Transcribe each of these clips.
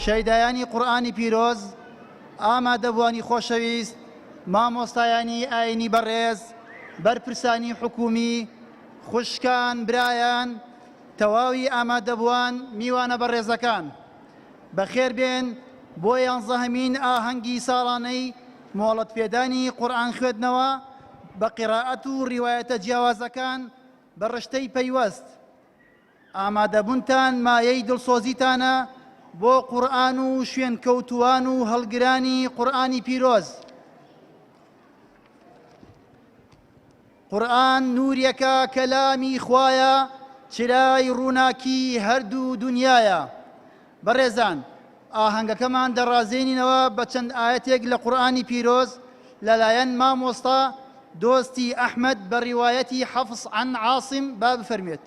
شەیدایانی قورئانی پیرۆز، ئامادەبوانی خۆشەویست، مامۆستایانی ئاینی بەڕێز، بەرپرسانی حکومی، خوشکان، برایان، تەواوی ئامادەبووان، میوانە بەڕێزەکان، بەخێربێن بۆ 11مین ئاهەنگی ساڵانەی مۆڵەت پێدانی قورئان خوێندنەوە بە قیرائەت و ڕیوایەتە جیاوازەکان بە ڕشتەی پەیوەست. ئامادەبوونتان مایەی دڵسۆزیتانە بۆ قورئان و شوێنکەوتووان و هەڵگرانی قورئانی پیرۆز. قورئان نورێکە کەلامی خوایە، چرای ڕووناکی هەردوو دونیایە. بەڕێزان، ئاهەنگەکەمان دەڕازێنینەوە بە چەند ئاەتێک لە قورئانی پیرۆز لەلایەن مامۆستا دۆستی ئەحمەد بە ڕیوایەتی حەفص عن عاصم. با بفەرمێت.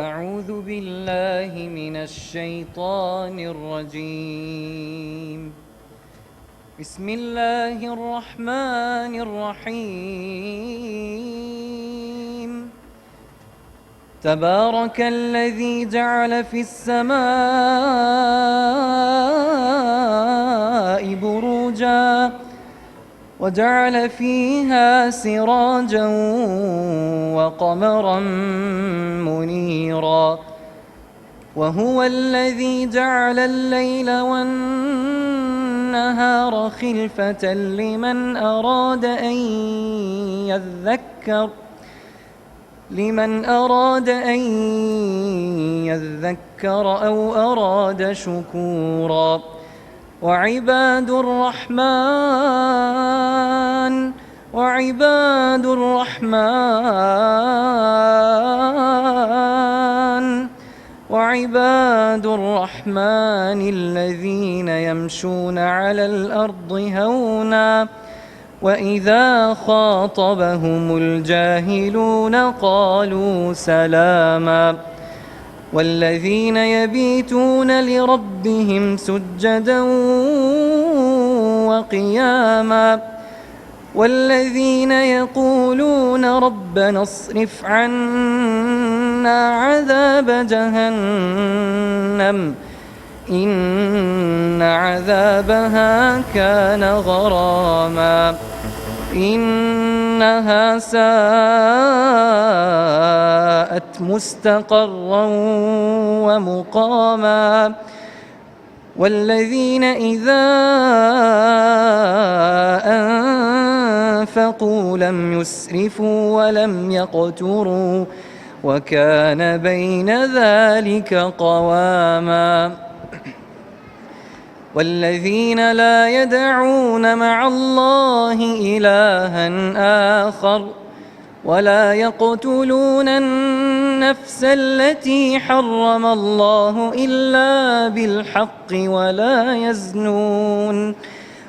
أعوذ بالله من الشيطان الرجيم. بسم الله الرحمن الرحيم. تبارك الذي جعل في السماء بروجا وجعل فيها سراجا وقمرا منيرا وهو الذي جعل الليل والنهار خلفة لمن أراد أن يذكر أو أراد شكورا. وعباد الرحمن الذين يمشون على الأرض هونا وإذا خاطبهم الجاهلون قالوا سلاما. والذين يبيتون لربهم سجدا وقياما والذين يقولون ربنا اصرف عنا عذاب جهنم إن عذابها كان غراما إنها ساءت مستقرا ومقاما. والذين إذا أنفقوا لم يسرفوا ولم يقتروا وكان بين ذلك قواما. والذين لا يدعون مع الله إلها آخر ولا يقتلون النفس التي حرم الله إلا بالحق ولا يزنون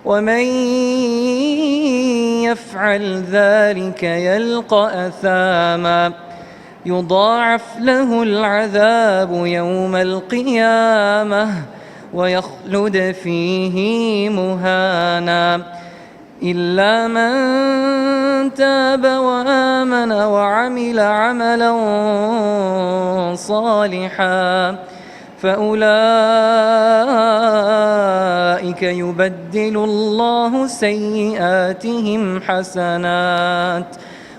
ومن يفعل ذلك يلقى أثاما يضاعف له العذاب يوم القيامة ويخلد فيه مهانا إلا من تاب وآمن وعمل عملا صالحا فأولئك يبدل الله سيئاتهم حسنات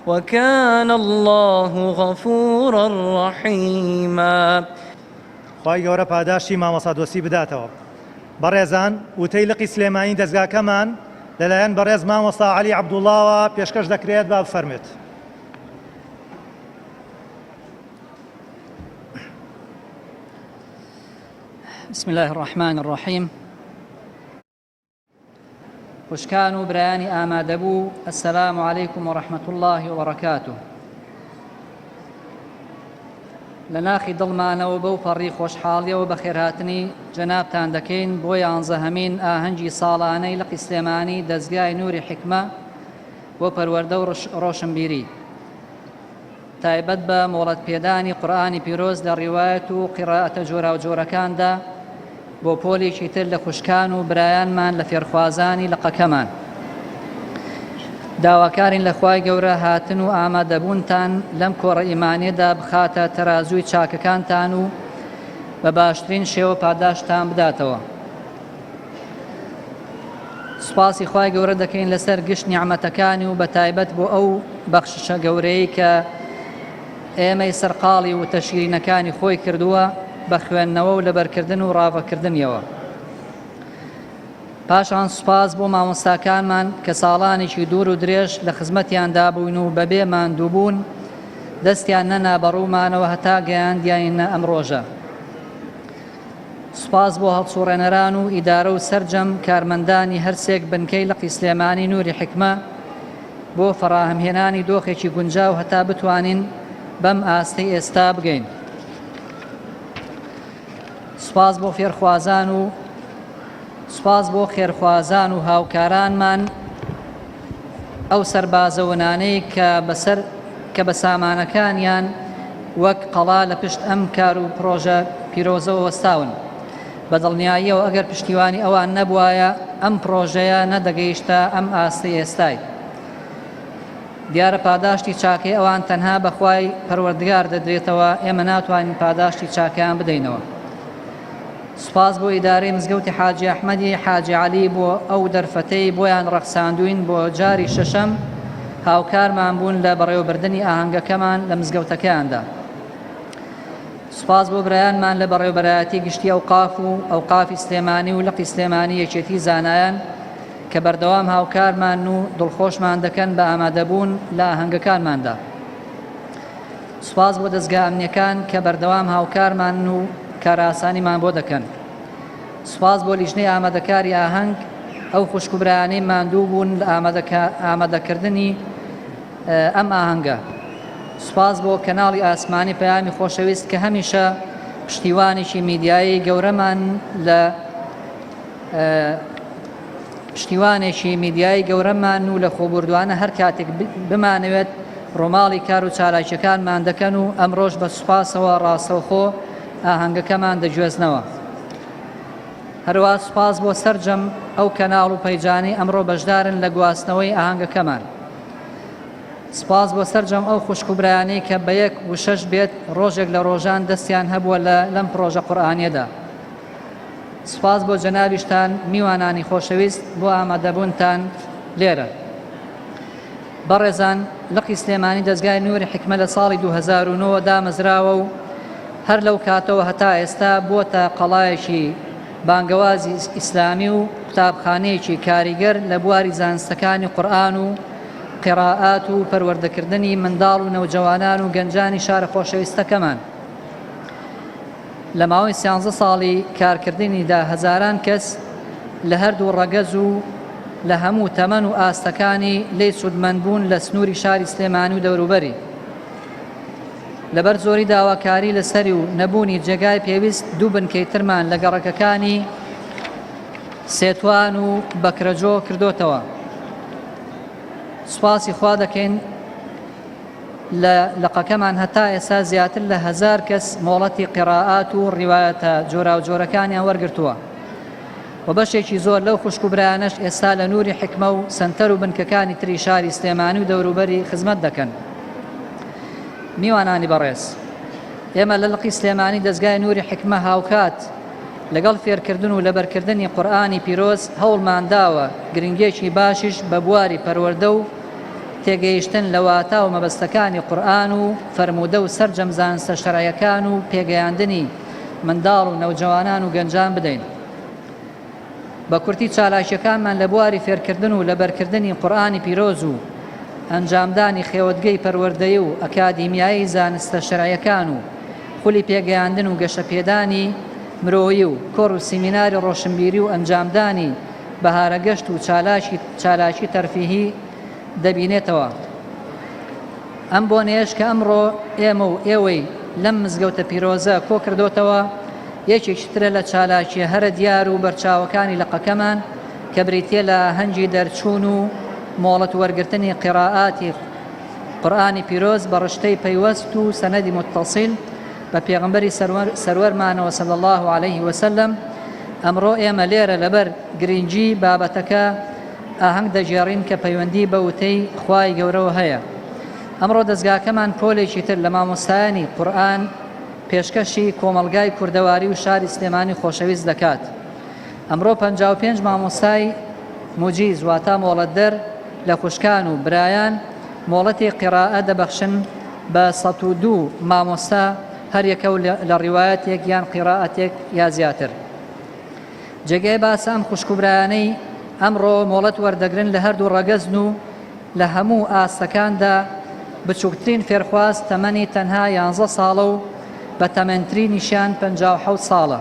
وكان الله غفورا رحيما. خی گەورە پاداشی مامۆستا دۆستی بداتەوە. بەڕێزان، وتەی لقی سلێمانی دەستگاکەمان لەلایەن بەڕێز مامۆستا عەلی عەبدوڵڵاوە پێشکەش دەکرێت. با بفەرمێت. بسم الله الرحمن الرحيم. خوشکان و برایانی ئامادەبوو، السلام عليكم ورحمة الله وبركاته. لە ناخی دڵمانەوە بەو پەڕی خۆشحاڵیەوە بە خێرهاتنی جەنابتان دەکەین بۆ 11مین ئاهەنگی ساڵانەی لقی سلێمانی دەستگای نووری حکمە بۆ پەروەردە و ڕۆشنبیری، تایبەت بە مۆڵەت پێدانی قورئانی پیرۆز لە ڕیوایەت و قیرائەتە جۆرا و جۆرەکاندا بۆ پۆلێکی تر لە خوشکان و برایانمان لە فێرخوازانی لقەکەمان. داواکارین لە خوای گەورە هاتن و ئامادەبوونتان لەم کۆڕە ئیمانیەدا بخاتە تەرازووی چاکەکانتان و بە باشترین شێوە پاداشتان بداتەوە. سوپاسی خوای گەورە دەکەین لەسەر گشت نیعمەتەکانی و بە تایبەت بۆ ئەو بەخششە گەورەی کە ئێمەی سەرقاڵی و تەشیرینەکانی خۆی کردووە بە خوێندنەوە و لەبەرکردن و ڕاوەکردنیەوە. پاشان سوپاس بۆ مامۆستاکانمان کە ساڵانێکی دوور و درێژ لە خزمەتیاندا بووین و بەبێ ماندووبوون دەستیان نەنا بەڕوومانەوە هەتا گەیاندیانە ئەم ڕۆژە. سوپاس بۆ هەڵسوڕێنەران و ئیدارە و سەرجەم کارمەندانی هەرسێک بنکەی لەقی سلێمانی نووری حکمە بۆ فەڕاهەمهێنانی دۆخێکی گونجاو هەتا بتوانین بەم ئاستەی ئێستا بگەین. سوپاس بۆ خێرخوازان و هاوکارانمان ئەو سەربازەوەنانەی کە بە سامانەکانیان وەک قەڵا لە پشت ئەم کار و پرۆژە پیرۆزەوە وەستاون. بە دڵنیاییەوە ئەگەر پشتیوانی ئەوان نەبوایە ئەم پرۆژەیە نەدەگەیشتە ئەم ئاستەی ئێستای. دیارە پاداشتی چاکەی ئەوان تەنها بەخوای پەروەردگار دەدرێتەوە، ئێمە ناتوانین پاداشتی چاکەیان بدەینەوە. سوپاس بۆ ئیدارەی مزگەوتی حاجی ئەحمەدی حاجی عەلی بۆ ئەو دەرفەتەی بۆیان ڕەخساندوین بۆ جاری شەشەم هاوکارمان بوون لە بەڕێوەبردننی ئاهەنگەکەمان لە مزگەوتەکەیاندا. سوپاس بۆ برایانمان لە بەڕێوەبەرایەتی گشتی ئەوقاف و ئەوقافی سلێمانی و لەقی سلێمانی یەکێتی زانایان کە بەردەوام هاوکارمان و دڵخۆشمان دەکەن بە ئامادەبوون لە ئاهەنگەکانماندا. سوپاس بۆ دەستگا ئەمنیەکان کە بەردەوام هاوکارمان و کاراسانیمان بۆ دەکەن. سوپاس بۆ لیژنەی ئامادەکاری ئاهەنگ ئەو خوشکوبرانەی ماندوو بوون لە ئامادەکردنی ئەم ئاهەنگە. سوپاس بۆ کەناڵی ئاسمانی پەیامی خۆشەویست کە هەمیشە پشتیوانێکی میدیایی گەورەمان لە پشتیوانێکی میدیایی گەورەمان و لە خۆبوردوانە هەر کاتێک بمانەوێت ڕۆماڵی کار و چالاکیەکانمان دەکەن و ئەمڕۆژ بە سوپاسەوە ڕاستەوخۆ ئاهەنگەکەمان دەگوێزنەوە. هەروە سوپاس بۆ سەرجەم ئەو کەناڵ و پەیجانی ئەمڕۆ بەشدارن لە گواستنەوەی ئاهەنگەکەمان. سپاس بۆ سەرجەم ئەو خوشکوبرایانەی کە بە 1 و 6 بێت ڕۆژێک لە ڕۆژان دەستیان هەبووە لەم پرۆژە قورئانیەدا. سپاس بۆ جەنابیشتان میوانانی خۆشەویست بۆ ئامادەبوونتان لێرە. بەڕێزان، لەقی سلێمانی دەستگای نووری حکمە لە ساڵی 2009 دامەزراوە و هەر لەو کاتەوە هەتا ئێستا بۆتە قەڵایەکی بانگەوازی ئیسلامی و قوتابخانەیەکی کاریگەر لە بواری زانستەکانی قورئان و قیراءات و پەروەردەکردنی منداڵ و نەوجەوانان و گەنجانی شارە خۆشەویستەکەمان. لە ماوەی 13 ساڵی کارکردنیدا هەزاران کەس لە هەردوو ڕەگەز و لە هەموو تەمەن و ئاستەکانی لێی سوودمەند بوون لە سنووری شاری سلێمانی و دەوروبەری. لەبەر زۆری داواکاری لەسەری و نەبوونی جێگای پێویست دوو بنکەی ترمان لە گەڕەکەکانی سێتوان و بەکرەجۆ کردوتەوە. سوپاسی خوا دەکەین لە لەقەکەمان هەتا ئێستا زیاتر لە 1000 کەس مۆڵەتی قیراءات و ڕیوایەتە جۆرا و جۆرەکانیان وەرگرتووە و بەشێکی زۆر لەو خوشکوبرایانەش ئێستا لە نووری حکمە و سەنتەر و بنکەکانی تری شاری سلێمانی و دەوروبەری خزمەت دەکەن. میوانانی بەڕێز، ئێمە لە لەقی سلێمانی دەستگای نووری حکمە هاوکات لەگەڵ فێرکردن و لەبەرکردنی قورئانی پیرۆز هەوڵمانداوە گرنگێکی باشیش بە بواری پەروەردە و تێگەیشتن لە واتا و مەبەستەکانی قورئان و فەرموودە و سەرجەم زانستە شەرعیەکان و پێگەیاندنی منداڵ و نەوجەوانان و گەنجان بدەین. بە کورتی چالاکیەکانمان لە بواری فێرکردن و لەبەرکردنی قورئانی پیرۆز و ئەنجامدانی خێوەتگەی پەروەردەیی و ئەکادیمیایی زانستە شەرعیەکان و خولی پێگەیاندن و گەشەپێدانی مرۆیی و کۆڕ و سیمیناری ڕۆشنبیری و ئەنجامدانی بەهارەگەشت و چالاکی تەرفیهی دەبینێتەوە. ئەم بۆنەیەش کە ئەمڕۆ ئێمە و ئێوەی لەم مزگەوتە پیرۆزە کۆ کردوتەوە یەکێکی ترە لە چالاکیە هەرە دیار و بەرچاوەکانی لەقەکەمان کە بریتیە لە هەنگی دەرچوون و مۆڵەت وەرگرتنی قیراءاتی قورئانی پیرۆز بە ڕشتەی پەیوەست و سەنەدی متصل بە پێغەمبەری سەروەرمانەوە صلی الله عليه وسلم. ئەمڕۆ ئێمە لێرە لەبەر گرنگی بابەتەکە ئاهەنگ دەژێڕین کە پەیوەندی بە وتەی خوای گەورەوە هەیە. ئەمڕۆ دەستگاکەمان پۆلێکی تر لە مامۆستایانی قورئان پێشکەشی کۆمەلگای کوردەواری و شاری سلێمانی خۆشەویست دەکات. ئەمڕۆ 55 مامۆستای موجیز واتە مۆڵەتدەر لە خوشکان و برایان مۆڵەتی قیراءە دەبەخشن بە 102 مامۆستا هەریەکە و لە ڕیوایەتێک یان قیراءەتێک یا زیاتر. جێگەی باسە ئەم خوشک و برایانەی ئەمڕۆ مۆڵەت وەردەگرن لە هەردوو ڕەگەزن و لە هەموو ئاستەکاندا بچووکترین فێرخواست تەمەنی تەنها 11 ساڵە و بە تەمەنترینیشیان 57 ساڵە.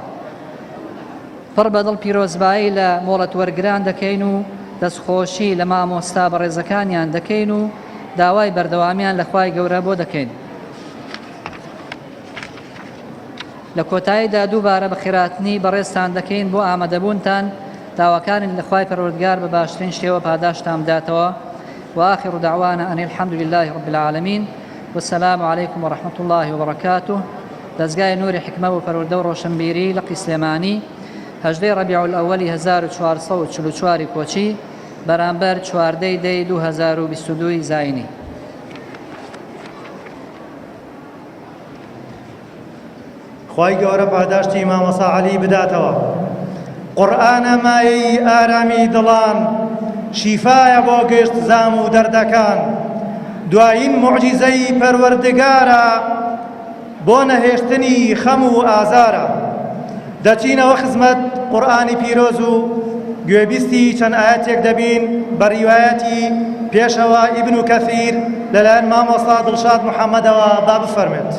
پڕ بەدڵ پیرۆزبایی لە مۆڵەت وەرگران دەکەین و دەستخۆشی لە مامۆستا بەڕێزەکانیان دەکەین و داوای بەردەوامیان لە خوای گەورە بۆ دەکەین. لە کۆتاییدا دووبارە بە خێراتنی بەڕێزتان دەکەین بۆ ئامادەبوونتان داواکارن لە خوای پەروەردگار بە باشترین شێوە پاداشتان بداتەوە. وآخر دعوانا أن الحمد لله رب العالمين والسلام عليكم ورحمة الله وبركاته. دەستگای نوری حکمە و پەروەردە و ڕۆشنبیری لە قیسلێمانی 18 ڕەبیع الأول 1444 کۆچی بەرامبەر 14 دەی 2022 زاینی. خوای گەورە پاداشتی مامۆستا عەلی بداتەوە. قورئانە مایەی ئارامی دڵان، شیفایە بۆ گشت زام و دەردەکان. دوایین موعجیزەی پەروەردگارە بۆ نەهێشتنی خەم و ئازارە. دەچینەوە خزمەت قورئانی پیرۆز و گوێبیستی چەند ئاەتێک دەبین بە ڕیوایەتی پێشەوە ئیبن کەثیر لەلایەن مامۆستا دڵشاد محەممەدەوە با بفەرمێت.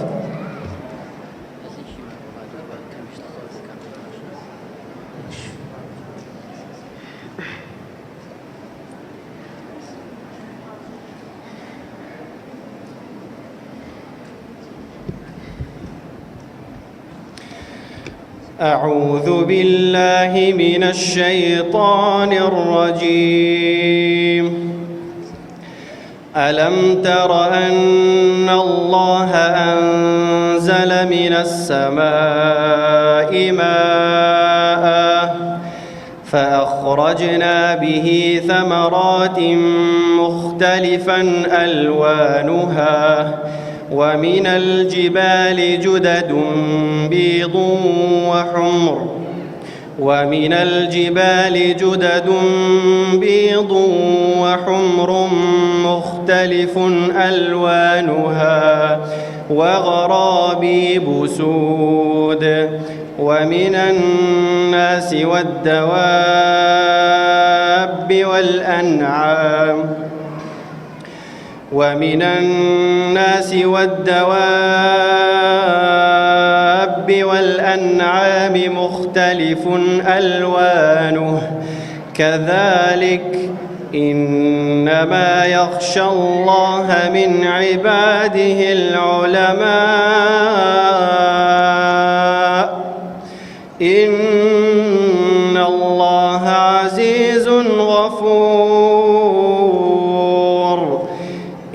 أعوذ بالله من الشيطان الرجيم. ألم تر أن الله أنزل من السماء ماء فأخرجنا به ثمرات مختلفا ألوانها ومن الجبال جدد بيض وحمر مختلف ألوانها وغرابيب سود ومن الناس والدواب مختلف ألوانه كذلك إنما يخشى الله من عباده العلماء إن الله عزيز غفور.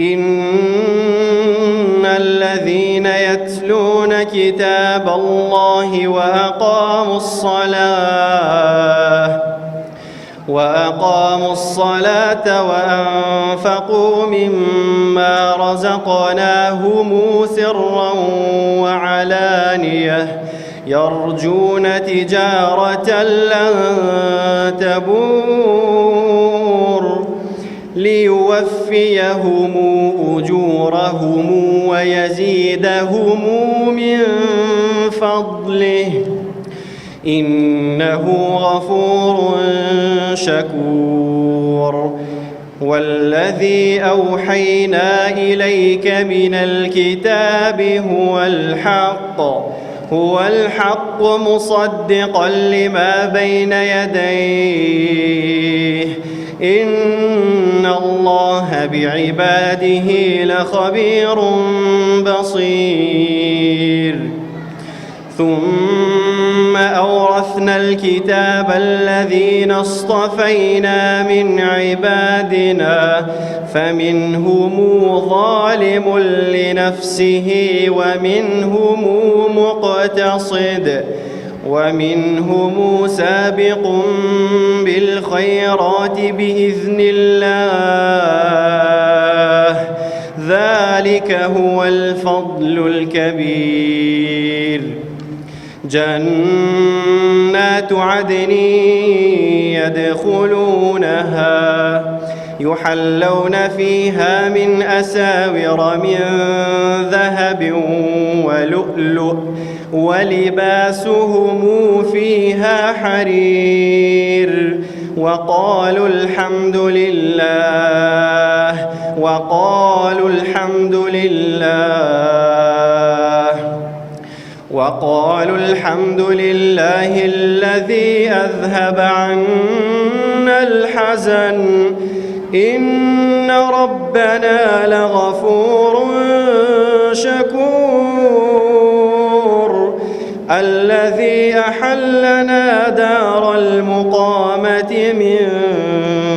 إن الذين يتلون كتاب الله وأقاموا الصلاة وأنفقوا مما رزقناهم سرا وعلانية يرجون تجارة لن تبور ليوفيهم أجورهم ويزيدهم من فضله إنه غفور شكور. والذي أوحينا إليك من الكتاب هو الحق مصدقا لما بين يديه إن الله بعباده لخبير بصير. ثم أورثنا الكتاب الذين اصطفينا من عبادنا فمنهم ظالم لنفسه ومنهم مقتصد ومنهم سابق بالخيرات بإذن الله ذلك هو الفضل الكبير جنات عدن يدخلونها يحلون فيها من أساور من ذهب ولؤلؤ ولباسهم فيها حرير وقالوا الحمد لله الذي أذهب عنا الحزن إن ربنا لغفور شكور الذي أحلنا دار المقامة من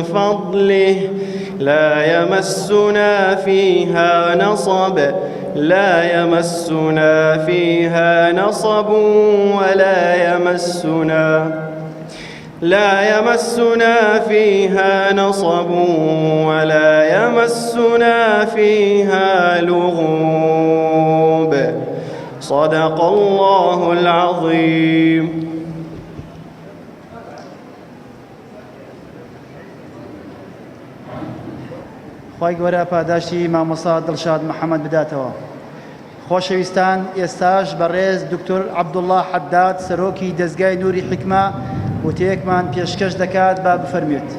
فضله لا يمسنا فيها نصب ولا يمسنا فيها لغوب صدق الله العظيم. خی گەورە پاداشی مامۆستا دڵشاد محەممەد بداتەوە. خۆشەویستان، ئێستاش بەڕێز دکتۆر عەبدوڵڵا حەداد سەرۆکی دەزگای نووری حیکمە وتەیەکمان پێشکەش دەکات با بفەرمێت.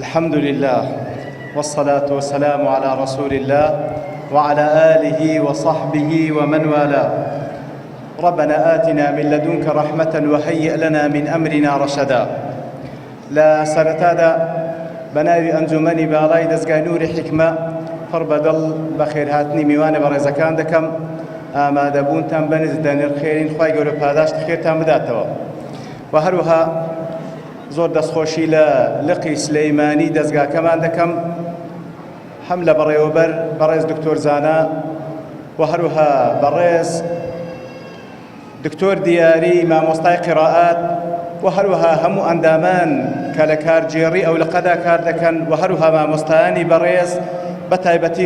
الحمد لله والصلاة والسلام على رسول الله وعلى آله وصحبه ومن والاه. ربنا آتنا من لدنك رحمة وهيئ لنا من أمرنا رشدا. لا سرتادا بناوي أنجمني باڵای دەزگای نووری حیکمە پڕ بەدڵ بەخێر هاتنی میوانە بەڕێزەکان دەکەم. ئامادەبوونتان بەنزدە نرخێرین خوای گەورە پاداشت خێرتان بداتەوە. و هەروەها زۆر دەستخۆشی لە لقی سلەیمانی دەزگاکەمان دەکەم، هەم لە بەڕێوەبەر بەڕێز دکتۆر زانا و هەروەها بەڕێز دکتۆر دیاری مامۆستای قیراءات و هەروەها هەموو ئەندامان کە لە کارگێڕی ئەو لقەدا کار دەکەن و هەروەها مامۆستایانی بەڕێز بە تایبەتی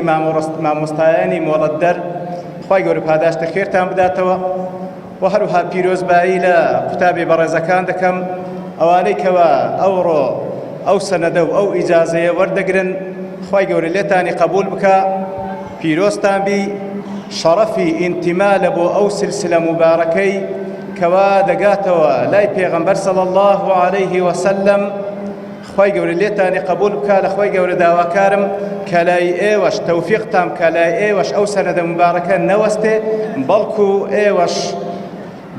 مامۆستایانی مۆڵەتدەر خوای گەورە پاداشتە خێرتان بداتەوە. و هەروەها پیرۆزبایی لە قوتابی بەڕێزەکان دەکەم، ئەوانەی کەوا ئەوڕۆ ئەو سەنەدە و ئەو ئیجازەیە وەردەگرن، خوای گەورە لێتانی قبول بکە، پیرۆزتان بی، شەڕەفی ئینتیما لە بۆ ئەو سلسلە مبارەکەی کەوا دەگاتەوە لای پێغەمبەر صلی الله عليه وسلم. خوای گەورە لێتانی قبول بکە، لە خوای گەورە داواکارم کە لای ئێوەش تەوفیقتان کە لای ئێوەش ئەو سەنەدە مبارەکە نەوەستێ، بەڵکو ئێوەش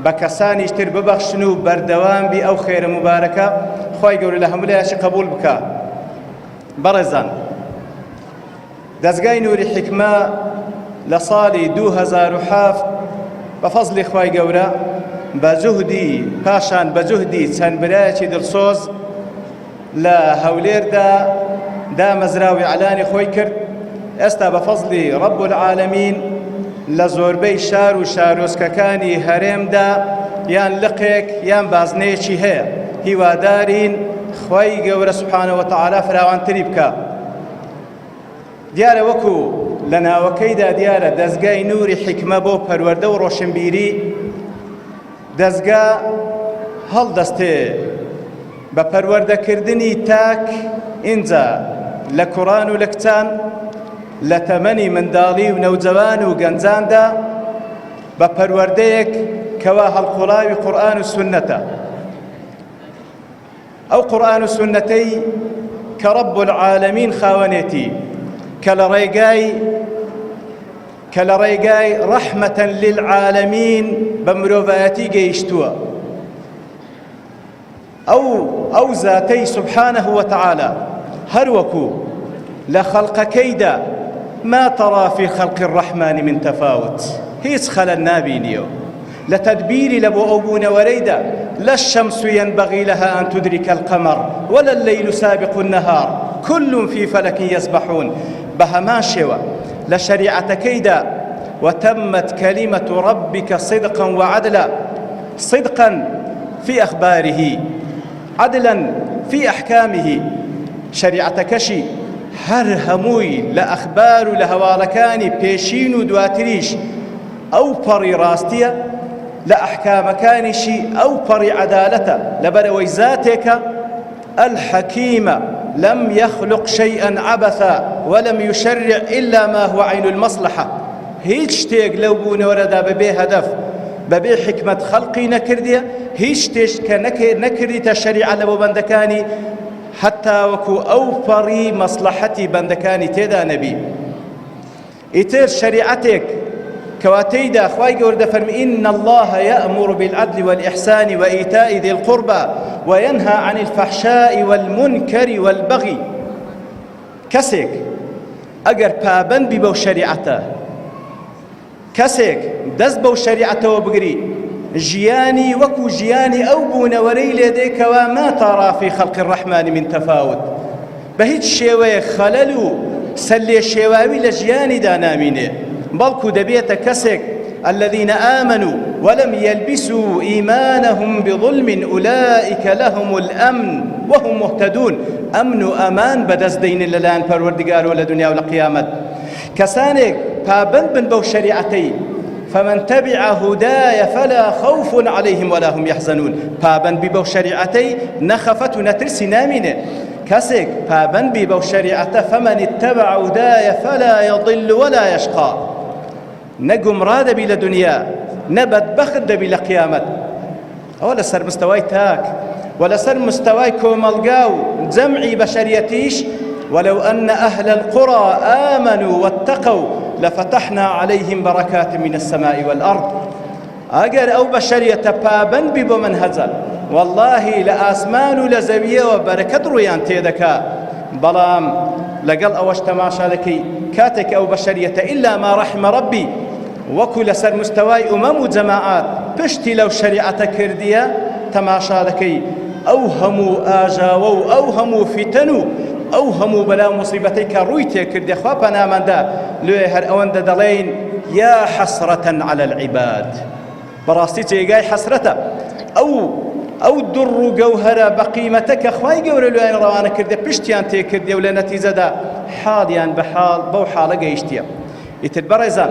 بە کەسانیش تر ببەخشن و بەردەوام بی ئەو خێرە مبارەکە. خوای گەورە لە هەموو لایەشی قبول بکە. بەڕێزان، دەزگای نووری حیکمە لە ساڵی 2007 بە فەزلی خوای گەورە بە جوهدی پاشان بە جوهدی چەند برایەکی دڵسۆز لە هەولێردا دامەزراوی ئەعلانی خۆی کرد. ئێستا بە فەزلی ڕەب العالەمین لە زۆربەی شار و شارۆچکەکانی هەرێمدا یان لقێک یان بازنەیەکی هەیە. هیوادارین خوای گەورە سوبحانەوە وتەعالا فراوانتری بکە. دیارە وەکو لە ناوەکەیدا دیارە دەزگای نووری حیکمە بۆ پەروەردە و ڕۆشنبیری دەزگا هەڵدەستێ بە پەروەردەکردنی تاک ئینجا لە کوڕان و لە کچان، لە تەمەنی منداڵی و نەوجەوان و گەنجاندا بە پەروەردەیەک کەوا هەڵقوڵاوی قورئان و سونەتە. ئەو قورئان و سونەتەی کە ڕەب العالەمین خاوەنێتی کە لە ڕێگای ڕەحمەتەن للعالەمین بە مرۆڤایەتی گەیشتووە. ئەو زاتەی سوبحانه وتعالى هەروەکو لە خەڵقەکەیدا ما ترى في خلق الرحمن من تفاوت، هیچ خەلەل نابینیەوە لە تەدبیری لە بۆ ئەو بوونەوەرەیدا. لا الشمس ينبغي لها أن تدرك القمر ولا الليل سابق النهار كل في فلك يسبحون. بەهەمان شێوە لە شەریعەتەکەیدا وتمت كلمة ربك صدقا وعدلا صدقا في أخباره عدلا في أحكامه شريعة كشي هر هموي لأخبار لهوالكاني بيشين دواتريش أو بري راستية لأحكام كانشي أو بري عدالة لبروي ذاتك الحكيم لم يخلق شيئا عبثا ولم يشرع إلا ما هو عين المصلحة هيج شتيق لو بون وردا ببي هدف ببي حكمة خلقي نكردية هيج شتيق نكردي تشريع لبو بندكاني حتى وكو أوفري مصلحتي بندكاني تيدا نبي إتر شريعتك كواتيدا أخواي قورد فرمي إن الله يأمر بالعدل والإحسان وإيتاء ذي القربى وينهى عن الفحشاء والمنكر والبغي كسيك أجر بابن ببو شريعته كسيك دز بو شريعته وبقري جياني وكو جياني أو بونوري لديك وما ترى في خلق الرحمن من تفاوت بهيج شيوي خللو سلي شيواوي لجياني داناميني بلكو دبيت كسك الذين آمنوا ولم يلبسوا إيمانهم بظلم أولئك لهم الأمن وهم مهتدون أمن أمان بدز دين اللان پروردگار ولا دنيا ولا قيامت كسانك پابند بن بو شريعتي فمن تبع هداي فلا خوف عليهم ولا هم يحزنون پابند ببو شريعتي نخفت نترسي نامينه كسك پابند ببو شريعته فمن اتبع هداي فلا يضل ولا يشقى نقم راد بلا دنيا نبت بخد بلا قيامت ولا سر مستواي تاك ولا سر مستواي كومالقاو جمعي بشريتيش ولو أن أهل القرى آمنوا واتقوا لفتحنا عليهم بركات من السماء والأرض أجر أو بشرية بابا ببو منهزا والله لآسمان لزوية وبركة ريان تيدكا بلام لقل أوش تماشا لكي كاتك أو بشرية إلا ما رحم ربي وكل سر مستواي أمم جماعات بشتي لو شريعة كردية تماشا لكي أوهموا آجاووا أوهموا فتنوا أوهموا بلا مصيبتيك رويتي كردي خوابنا من دا لوهر أوان دلين يا حسرة على العباد براستي تيقاي حسرة أو در جوهرة بقيمتك أخواي قول لوين روانا كردي بشتيان تي كردي ولا نتيجة دا حاليان بحال بو حالة قيشتيا يتبرزان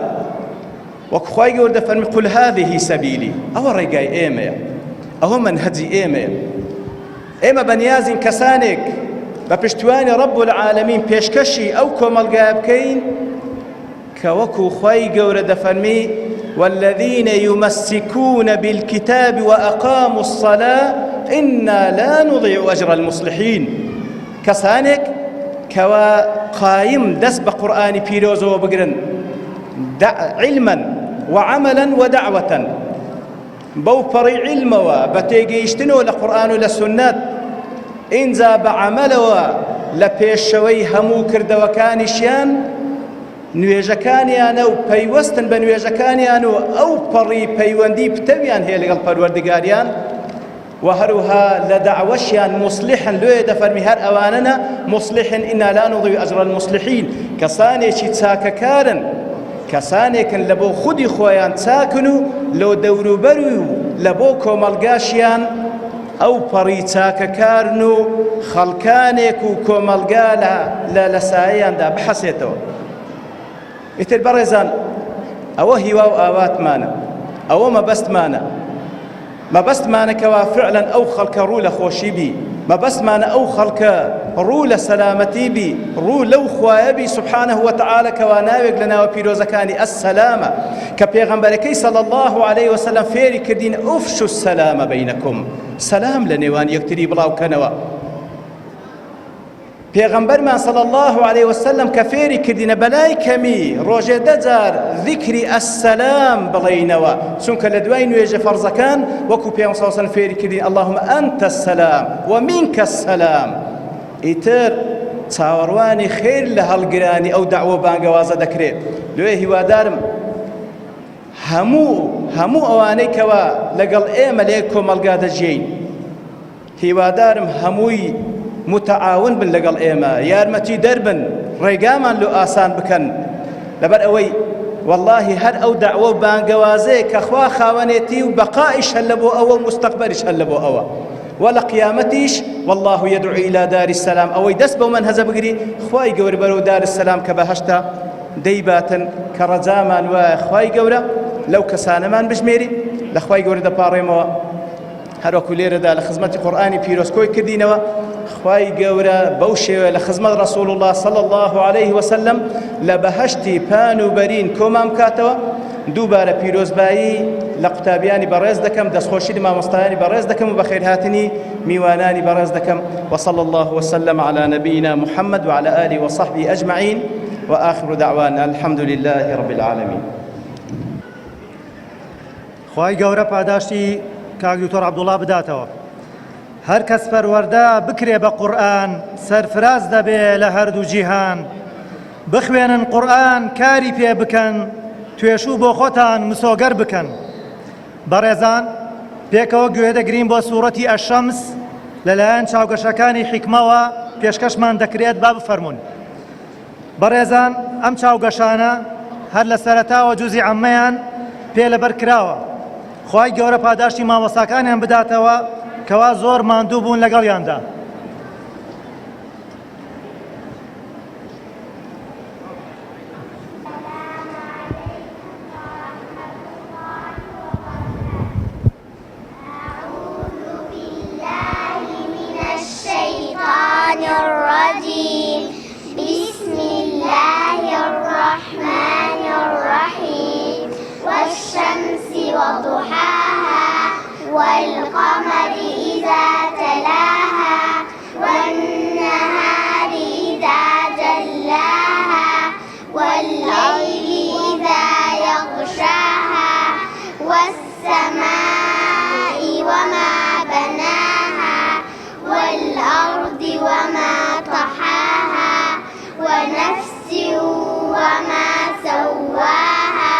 وأخواي قول دفن قل هذه سبيلي أو رقاي إيميا أو منهجي إيما بنيازين كسانك بپشتوانی رب العالمين پیشکشی او کۆمەڵگایە بکەین کە وەکو خوای گەورە دەفەرمی والذين يمسكون بالكتاب وأقاموا الصلاة إنا لا نضيع أجر المصلحين كسانك كوا قايم دس بقرآن بيروز وبقرن علما وعملا ودعوة بوفري علم وبتيجيشتنو لقرآن ولسنات إنزا بعملوا لبيشوي همو كردوكانشيان نوێژەکانیانە و پەیوەستن بە نوێژەکانیان و ئەو پەڕی پەیوەندی پتەویان هەیە لەگەڵ پەروەردگاریان و هەروها لە دەعوەشیان مصلحن لێ دەفەرمی هەر ئەوانەنە مصلحن ئینا لا نضیع ئەجر المصلحین کەسانێکی چاکەکارن کەسانێکن لە بۆ خودی خۆیان چاکن و لەو دەوروبەر و لە بۆ کۆمەڵگاشیان ئەو پەڕی چاکەکارن و خەڵکانێک و کۆمەڵگا لە لەسایەیاندا بحەسێتەوە. ئیتر بەڕێزان ئەوە هیوا و ئاواتمانە، ئەوە مەبەستمانە کەوا فعلەن ئەو خەڵکە ڕوو لە خۆشی بی، مەبەستمانە ئەو خەڵکە ڕوو لە سەلامەتی بی، ڕوو لەو خوایە بی سوبحانه وتعالى کەوا ناوێک لە ناوە پیرۆزەکانی ئەسسەلامە کە پێغەمبەرەکەی صلی الله عليه وسلم فێری کردین ئوفشوا السەلامە بەینەکم، سەلام لە نێوان یەکتری بڵاوکەنەوە. پێغەمبەرمان صلی الله عليه وسلم کە فێری کردینە بەلای کەمی ڕۆژێ دەجار ذیکری ئەسسەلام بڵێینەوە، چونکە لە دوای نوێژە فەرزەکان وەکو پێغەمبەر صلی الله عليه وسلم فێری کردین اللهم أنت السلام ومنك السلام. ئیتر چاوەڕوانی خێر لە هەڵگرانی ئەو دەعوە بانگەوازە دەکرێت. لێ هیوادارم هەموو ئەوانەی کەوا لەگەڵ ئێمە لێ کۆمەڵگا دەژین، هیوادارم هەمووی متعاون بن لەگەڵ ئێمە، یارمەتی دەربن، ڕێگامان لۆ ئاسان بکەن، لەبەر ئەوەی والله هەر ئەو داعوە و بانگەوازەیە کە خوا خاوەنێتی و بەقائیش هەر لە بۆ ئەوە و مستەقبەلیش هەر لە بۆ ئەوە ولا قيامتيش والله يدعو إلى دار السلام أو يدس بومن هذا بقري خواي جور برو دار السلام كبهشتا ديباتن كرزامان وخواي جورا لو كسانمان بجميري لخواي جور ده باريمو هرو كلير ده لخدمة قرآني بيروس كوي كدينوا خواي جورا بوشي لخدمة رسول الله صلى الله عليه وسلم لبهشتي بانو برين كومام كاتوا دووبارە پیرۆزبایی لە قوتابیانی بەڕێز دەکەم دەستخۆشی مامۆستایانی بەڕێز دەکەم و بەخێر هاتنی میوانانی بەڕێز دەکەم وصلى الله وسلم على نبينا محمد وعلى آله وصحبه أجمعين وآخر دعوانا الحمد لله رب العالمين. خوای گەورە پاداشتی کاک دکتۆر عەبدوڵڵا بداتەوە. هەر کەس پەروەردە بکرێ بە قورئان سەرفراز دەبێ لە هەردوو جیهان. بخوێنن قورئان کاری پێ بکەن توێشوو بۆ خۆتان مسۆگەر بکەن. بەڕێزان پێکەوە گوێ دەگرین بۆ سوورەتی ئەشەمس لەلایەن چاوگەشەکانی حیکمەوە پێشکەشمان دەکرێت با بفەرمونون. بەڕێزان ئەم چاوگەشانە هەر لە سەرەتاوە جوزی عەممەیان پێ لەبەر کراوە. خوای گەورە پاداشتی مامۆستاکانیان بداتەوە کەوا زۆر ماندوو بوون لەگەڵیاندا. الرجيم بسم الله الرحمن الرحيم والشمس وضحاها والقمر إذا تلاها والنهار إذا جلاها والليل إذا يغشاها والسماء وما بناها والأرض وما طحاها ونفس وما سواها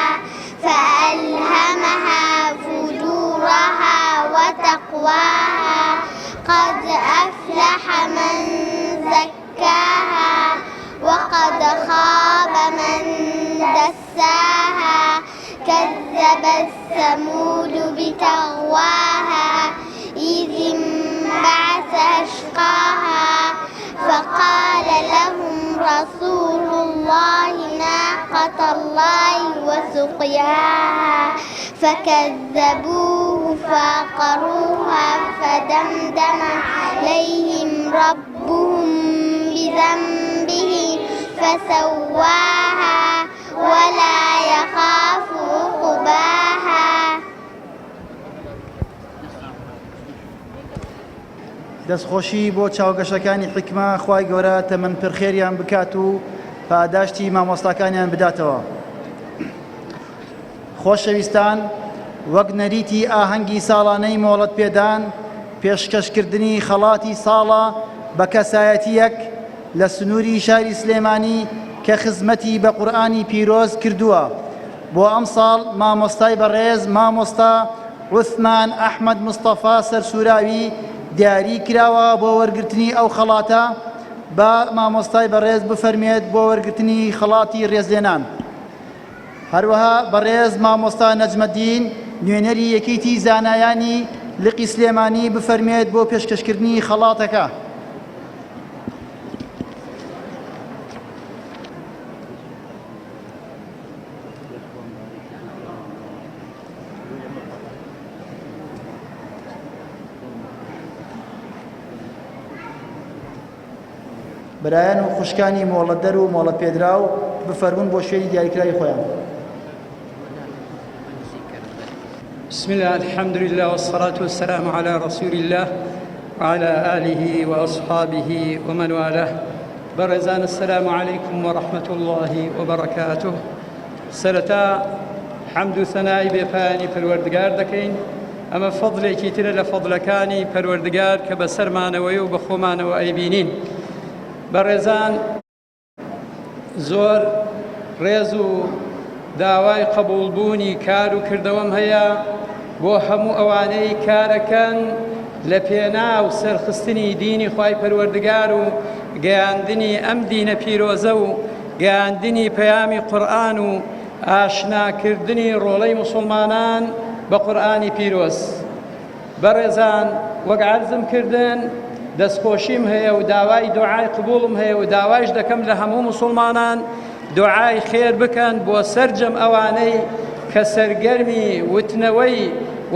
فألهمها فجورها وتقواها قد أفلح من زكاها وقد خاب من دساها كذبت ثمود بتغواها إذ انبعث أشقاها فقال لهم رسول الله ناقة الله وسقياها فكذبوه فعقروها فدمدم عليهم ربهم بذنبهم فسواها ولا يخاف عقباها. دەستخۆشی بۆ چاوگەشەکانی حیکمە خوای گەورە تەمەن پرخێریان بکات و پاداشتی مامۆستاکانیان بداتەوە. خۆشەویستان، وەک نەریتی ئاهەنگی ساڵانەی مۆڵەت پێدان پێشکەشکردنی خەڵاتی ساڵە بە کەسایەتیەک لە سنووری شاری سلێمانی کە خزمەتی بە قورئانی پیرۆز کردووە. بۆ ئەم ساڵ مامۆستای بەڕێز مامۆستا عوسمان ئەحمەد مستەفا سەرسوراوی دیاری کراوە بۆ وەرگرتنی ئەو خەڵاتە بە مامۆستای بەڕێز بفەرمێت بۆ وەرگرتنی خەڵاتی ڕێزلێنان. هەروەها بەڕێز مامۆستا نەجمەدین نوێنەری یەکێتی زانایانی لقی سلێمانی بفەرمێت بۆ پێشکەشکردنی خەڵاتەکە. برایان و خوشکانی مۆڵەتدەر و مۆڵەت پێدراو بفەرمون بۆ شوێنی دیاریکراوی خۆیان. بسم الله الحمد لله والصلاة والسلام على رسول الله وعلى آله وأصحابه ومن والاه. برزان السلام عليكم ورحمة الله وبركاته. سرتا حمد ثناء بفاني پروردگار دكين أما فضلي كتير لفضلكاني پروردگار كبسرمان ويوب خمان وأيبينين. بەڕێزان زۆر ڕێز و داوای قبولبوونی کار و کردەوەم هەیە بۆ هەموو ئەوانەی کارەکەن لە پێناو سەرخستنی دینی خوای پەروەردگار و گەیاندنی ئەم دینە پیرۆزە و گەیاندنی پەیامی قورئان و ئاشناکردنی ڕۆڵەی موسڵمانان بە قورئانی پیرۆز. بەڕێزان، وەک عەرزم کردن دەستخۆشیم هەیە و داوای دوعای قبوڵم هەیە و داوایش دەکەم لە هەموو موسڵمانان دوعای خێر بکەن بۆ سەرجەم ئەوانەی کە سەرگەرمی وتنەوەی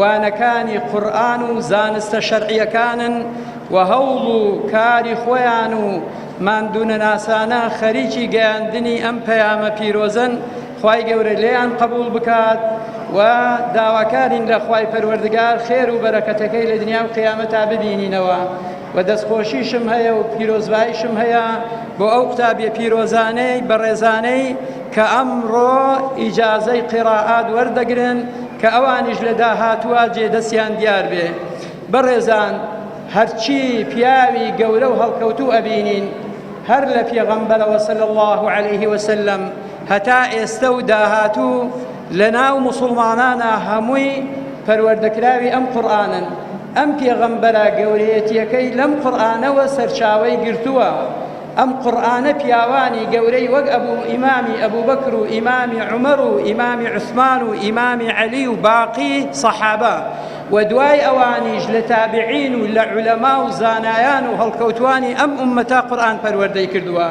وانەکانی قورئان و زانستە شەرعیەکانن و هەوڵ و کاری خۆیان و ماندوونەناسانە خەریکی گەیاندنی ئەم پەیامە پیرۆزن. خوای گەورە لێیان قبول بکات و داواکارین لە خوای پەروەردگار خێر و بەرەکەتەکەی لە دنیا و قیامەتا ببینینەوە. و دەستخۆشیشم هەیە و پیرۆزباییشم هەیە بۆ ئەو قوتابیە پیرۆزانەی بەڕێزانەی کە ئەمڕۆ ئیجازەی قیراعات وەردەگرن کە ئەوانیش لە داهاتووە جێدەستیان دیار بێ. بەڕێزان، هەرچی پیاوی گەورە و هەڵکەوتوو ئەبینین هەر لە پێغەمبەرەوە صلی الله علیه وسلم هەتا ئێستا و داهاتوو لە ناو موسڵمانانە هەمووی پەروەردەکراوی ئەم قورئانن. ئەم پێغەمبەرە گەورەیەتیەکەی لەم قورئانەوە سەرچاوەی گرتووە. ئەم قورئانە پیاوانی گەورەی وەک ئیمامی ئەبوبەکر و ئیمامی عومەر و ئیمامی عوسمان و ئیمامی عەلی و باقی سەحابە و دوای ئەوانیش لە تابعین و لە عولەما و زانایان و هەڵکەوتوانی ئەم ئومەتە قورئان پەروەردەی کردووە.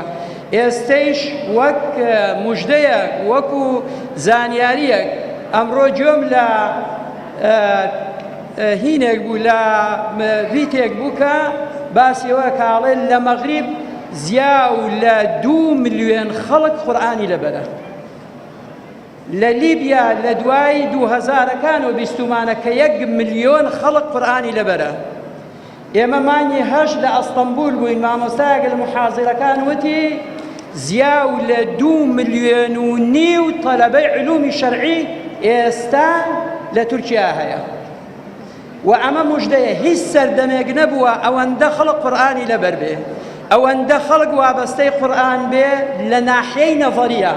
ئێستەیش وەک موژدەیەک وەکو زانیاریەک ئەمڕۆ گوێم لە هینێک بوو لە ڤیتێک بوو کە باسیەوە کاڵێن لە مەغریب زیاو لە 2 ملیۆن خەڵک قورئانی لەبەرە. لە لیبیا لە دوای 2000ەکان و بیستومانە کە 1 ملیۆن خەڵک قورئانی لەبەرە. ئێمە مانگی هەشت لە ئەستەمبول بووین، مامۆستایەک لە محازرەکان وتی زیاو لە 2 ملیۆن و نیو تەلەبەی علومی شەرعی ئێستا لە تورکیا هەیە. و ئەمە موژدەیە، هیچ سەردەمێک نەبووە ئەوەندە خەڵک قورئانی لەبەر بێ، ئەوەندە خەڵک وابەستەی قورئان بێ لە ناحیەی نەڤەریە،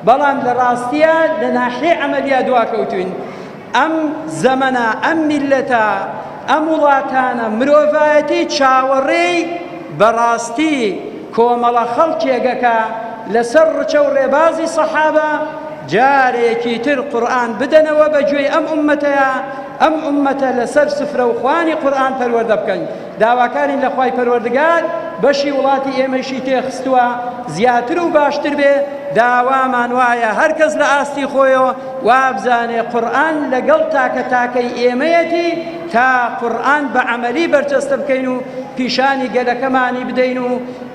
بەڵام لە ڕاستیە لە ناحیەی عەمەلیە دواکەوتوین. ئەم زەمەنە، ئەم میلەتە، ئەم وڵاتانە مرۆڤایەتی چاوەڕێی بەڕاستی کۆمەڵە خەڵکێکەکە لەسەر ڕچە و ڕێبازی سەحابە جارێکی تر قورئان بدەنەوە بەگوێی ئەم ئومەتەیە، ئەم ئومەتە لەسەر سفرە و خوانی قورئان پەروەردە بکەن. داواکارین لە خوای پەروەردگار بەشی وڵاتی ئێمەشی تێخستووە زیاتر و باشتر بێ. داوامان وایە هەر کەس لە ئاستی خۆیەوە وابزانێ قورئان لەگەڵ تاکەی ئێمەیەتی تا قورئان بە عەمەلی بەرچەستە بکەین و پیشانی گەلەکەمانی بدەین و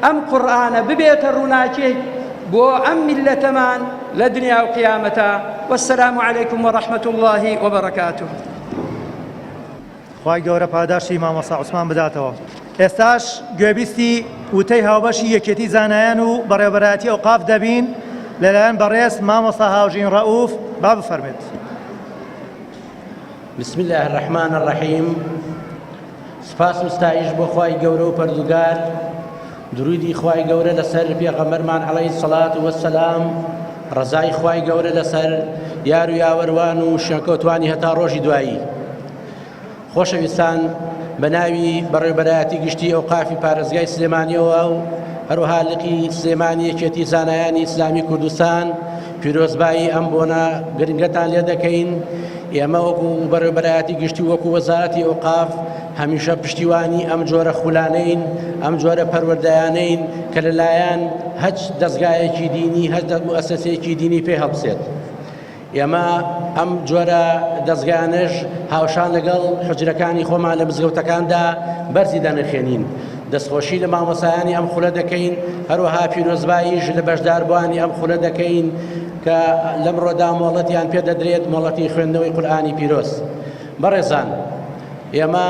ئەم قورئانە ببێتە ڕووناکێک بۆ ئەم میلەتەمان لە دنیا و قیامەتە. وەسەلام عەلەیکم وەڕەحمەت الله وبەرەکاتوه. خوای گەورە پاداشی مامۆستا عوسمان بداتەوە. ئێستاش گوێبیستی وتەی هاوبەشی یەکێتی زانایان و بەڕێوەبەرایەتی ئەوقاف دەبین لەلایەن بەڕێز مامۆستا هاوژین ڕەئوف. با بفەرمێت. بسم الله الرحمن الرحیم. سپاس و ستایش بۆ خوای گەورە و پەروەردگار، درودی خوای گەورە لەسەر پێغەمبەرمان عەلەیهی سەڵات وەسەلام، ڕەزای خوای گەورە لەسەر یار و یاوەروان و شێکەوتوانی هەتا ڕۆژی دوایی. خۆشەویستان، بە ناوی بەڕێوەبەرایەتی گشتی ئەوقافی پارێزگای سلێمانیەوە و هەروەها لقی سلێمانی یەکێتی زانایانی ئیسلامی کوردستان پیرۆزبایی ئەم بۆنە گرنگەتان لێ دەکەین. ئێمە وەکو بەڕێوەبەرایەتی گشتی وەکو وەزارەتی ئەوقاف هەمیشە پشتیوانی ئەم جۆرە خولانەین، ئەم جۆرە پەروەردەیانەین کە لەلایەن هەچ دەستگایەکی دینی هەچ موەسسەسەیەکی دینی پێ هەڵبسێت. ئێمە ئەم جۆرە دەستگایانەش هاوشان لەگەڵ حوجرەکانی خۆمان لە مزگەوتەکاندا بەرزی دەنرخێنین. دەستخۆشی لە مامۆسایانی ئەم خولە دەکەین، هەروەها پیرۆزباییش لە بەشداربوانی ئەم خولە دەکەین کە لەمڕۆدا مۆڵەتیان پێ دەدرێت، مۆڵەتی خوێندنەوەی قورئانی پیرۆز. بەڕێزان، ئێمە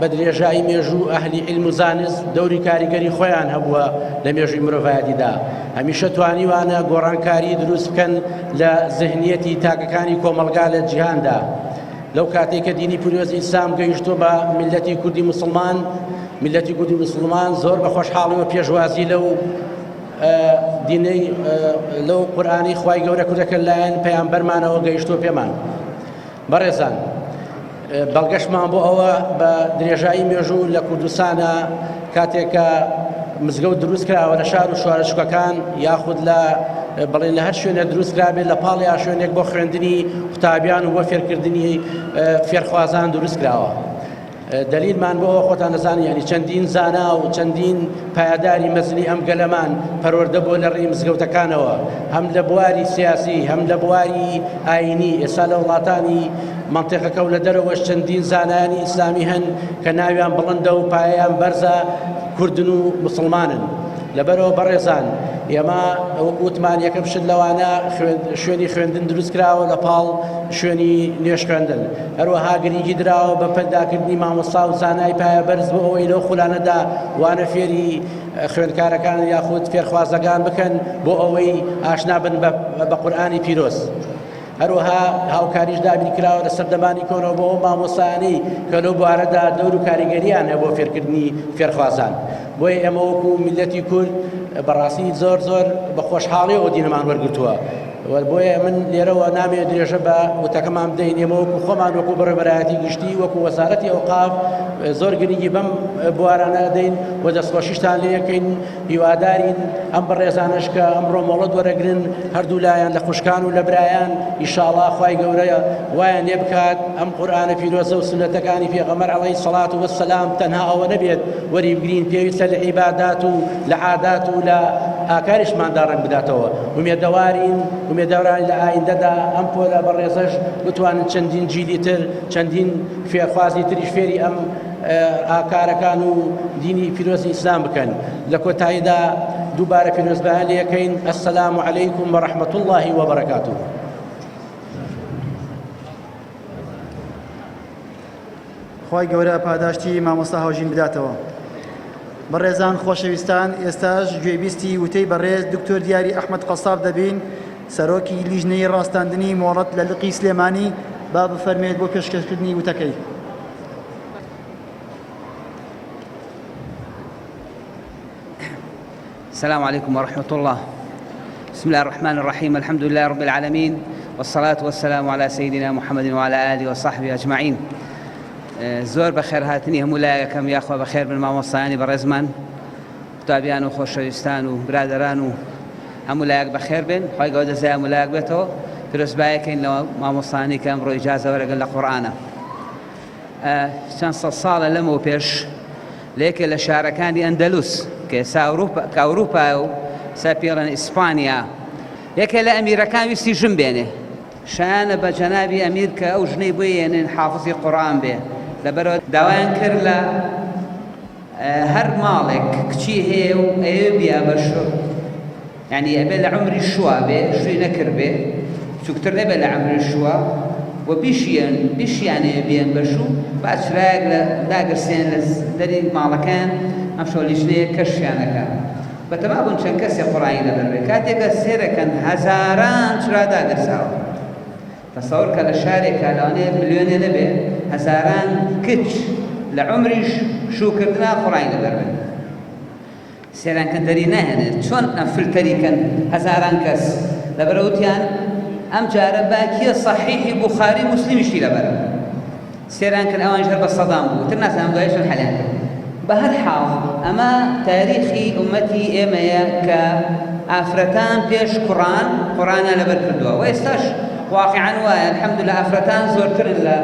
بە درێژایی مێژوو ئەهلی عیلم و زانست دەوری کاریگەری خۆیان هەبووە لە مێژووی مرۆڤایەتیدا. هەمیشە توانیوانە گۆڕانکاری دروست بکەن لە ذهنیەتی تاکەکانی کۆمەلگا لە جیهاندا. لەو کاتێک کە دینی پیرۆزی ئیسلام گەیشتۆ بە میلەتی کوردی موسڵمان، میلەتی کوردی موسڵمان زۆر بە خۆشحاڵیەوە پێشوازی لەو دینەی لەو قورئانی خوای گەورە کوردەکە لایەن پەیامبەرمانەوە گەیشتۆ پێمان. بەڕێزان، بەڵگەشمان بۆ ئەوە بە درێژایی مێژوو لە کوردستانە کاتێک کە مزگەوت دروست کراوە لە شار و شوارەچووکەکان یاخود لە بەڵێن لە هەر شوێنە دروست کرابێت لە پاڵیا شوێنێک بۆ خوێندنی قوتابیان و بۆ فێرکردنی فێرخوازان دروست کراوە. دلیلمان بۆ خۆتان نەزانانی ینی چەندین زانا و چەندین پایداری مەزنی ئەم گەلەمان پەروەردە بۆ لە ڕێی مزگەوتەکانەوە، هەم لە بواری سیاسی هەم لە بواری ئاینی. ئێستا لە وڵاتانی منتیقەکە و لە دەرەوەش چەندین زانایانی ئیسلامی هەن کە ناویان بڵندە و پایەیان بەرزە کوردن و مسلمانن. لەبەرەوە بەڕێزان ئێمە وتمان یەکەم شت لەوانە شوێنی خوێندن دروست کراوە لە پاڵ شوێنی نوێژ خوێندن، هەروەها گرنگی دراوە بە پەیداکردنی مامۆستا و زانای پایە بەرز بۆ ئەوەی لەو خولانەدا وانە فێری خوێندکارەکان یاخود فێرخوازەکان بکەن بۆ ئەوەی ئاشنا بن بە قورئانی پیرۆز. هەروەها هاوکاریش دابین کراوە لە سەردەمانی کۆنەوە بۆ ئەو مامۆستایانەی کە لەو بوارەدا دەور و کاریگەریان هەیە بۆ فێرکردنی فێرخوازان. بۆیە ئێمە وەکو میلەتی کورد بەڕاستی زۆر بە خۆشحاڵیەوە دینەمان وەرگرتووە. بۆیە من لێرەوە نامێت درێژە بە وتەکەمان بدەین. ئێمە وەکو خۆمان وەکو بەڕێبەرایەتی گشتی وەکو وەزارەتی ئەوقاف زۆر گرنگی بەم بوارانە دەین و دەستخۆشیشتان لێ یەکەین. هیوادارین ئەم بەڕێزانش کە ئەمڕۆ مۆڵەت وەرەگرن هەردوو لایەن لە خوشکان و لە برایان ئینشاءڵڵا خوای گەورەیە وایان لێ بکات ئەم قورئانە پیرۆزە و سنەتەکانی پێغەمبەر عەلەیهی سەڵات وەسسەلام تەنها ئەوە نەبێت وەری بگرین، پێویستە لە عیبادات و لە عادات و لە ئاکاریشماندا ڕەنگ بداتەوە. ومێدەوارین لە ئایندەدا ئەم پۆلە بەڕێزەش بتوانن چەندین جیلی تر چەندین فێرخوازی تریش فێری ئەم ئاکارەکان و دینی پیرۆزی ئیسلام بکەن. لە کۆتاییدا دووبارە پیرۆزبایان لێ یەکەین. ئەسسەلامو عەلەیکوم وەڕەحمەت الله وبەرەکاتوه. خوای گەورە پاداشتی مامۆستا هاوژین بداتەوە. بەڕێزان خۆشەویستان، ئێستاش گوێبیستی وتەی بەڕێز دکتۆر دیاری ئەحمەد قەساب دەبین، سەرۆکی لیژنەی ڕاستاندنی مۆڵەت لە لقی سلێمانی. با بفەرمێت بۆ پێشکەشکردنی وتەکەی. السلام عليكم ورحمة الله. بسم الله الرحمن الرحيم. الحمد لله رب العالمين، والصلاة والسلام على سيدنا محمد وعلى آله وصحبه أجمعين. زۆر بەخێر هاتنی هەموو لایەکەم یاخوا بەخێر بن مامۆستایانی بەڕێزمان، قوتابیان و خۆشەویستان و برادەران و هەموو لایەک بەخێر بن. خوای گەورە دەزای هەموو لایەک بێتەوە. پیرۆزبایەکەین لەوە مامۆستایانی کە ئەمڕۆ ئیجازە وەرەگرن لە قورئانە. چەند سەد ساڵە لەمەوە پێش لە یەکێک لە شارەکانی ئەندەلوس کە ئێستا ئەوروپا و سەپێڵەن ئیسپانیا، یەکێک لە ئەمیرەکان ویستی ژن بێنێ، شایانە بە جەنابی ئەمیر کە ئەو ژنەی بۆ هێنن حافزی قورئان بێ. لەبەرەوە داوایان کرد لە هەر ماڵێک کچی هەیە و ئەوێ بیا بە شو، یعنی ئەبێ لە عمری شووە بێ، شووی نەکرد بێ، چووکتر نەبێ لە عمری شووە و بیشیانەیە بێن بە شوو، با چرایەک لە داگرسێن لە دەری ماڵەکان ئەم شەو لیژنەیە کەشفیانەکە. بەتەما بوون چەند کەسێک قورئانی لەبەر بێ. کاتێکە سێرەکەن هەزاران چرا داگرساوە. تەسەوڕ کە لە شارێکە لەوانەیە ملیۆنێ نەبێ، هەزاران کچ لە عمریش شووکردنا قورئانی لەبەر بن. سێرانکەن دەری ناهێنێت، چۆن ئەم فلتەریکەن هەزاران کەس. لەبەرەوتیان ئەم جارە باکیە صەحیحی بوخاری موسلیمیشی لەبەر سێرانکەن ئەوان ژەر بە سەدام بوو، تر نازانم دوایشان حەلیان کرد. بە هەر حاڵ ئەمە تاریخی ئومەتی ئێمەیە کە ئافرەتان پێش قورئانیان لەبەر کردووە و ئێستاش واقعاً وایە الحەمدولillah ئافرەتان زۆرترن لە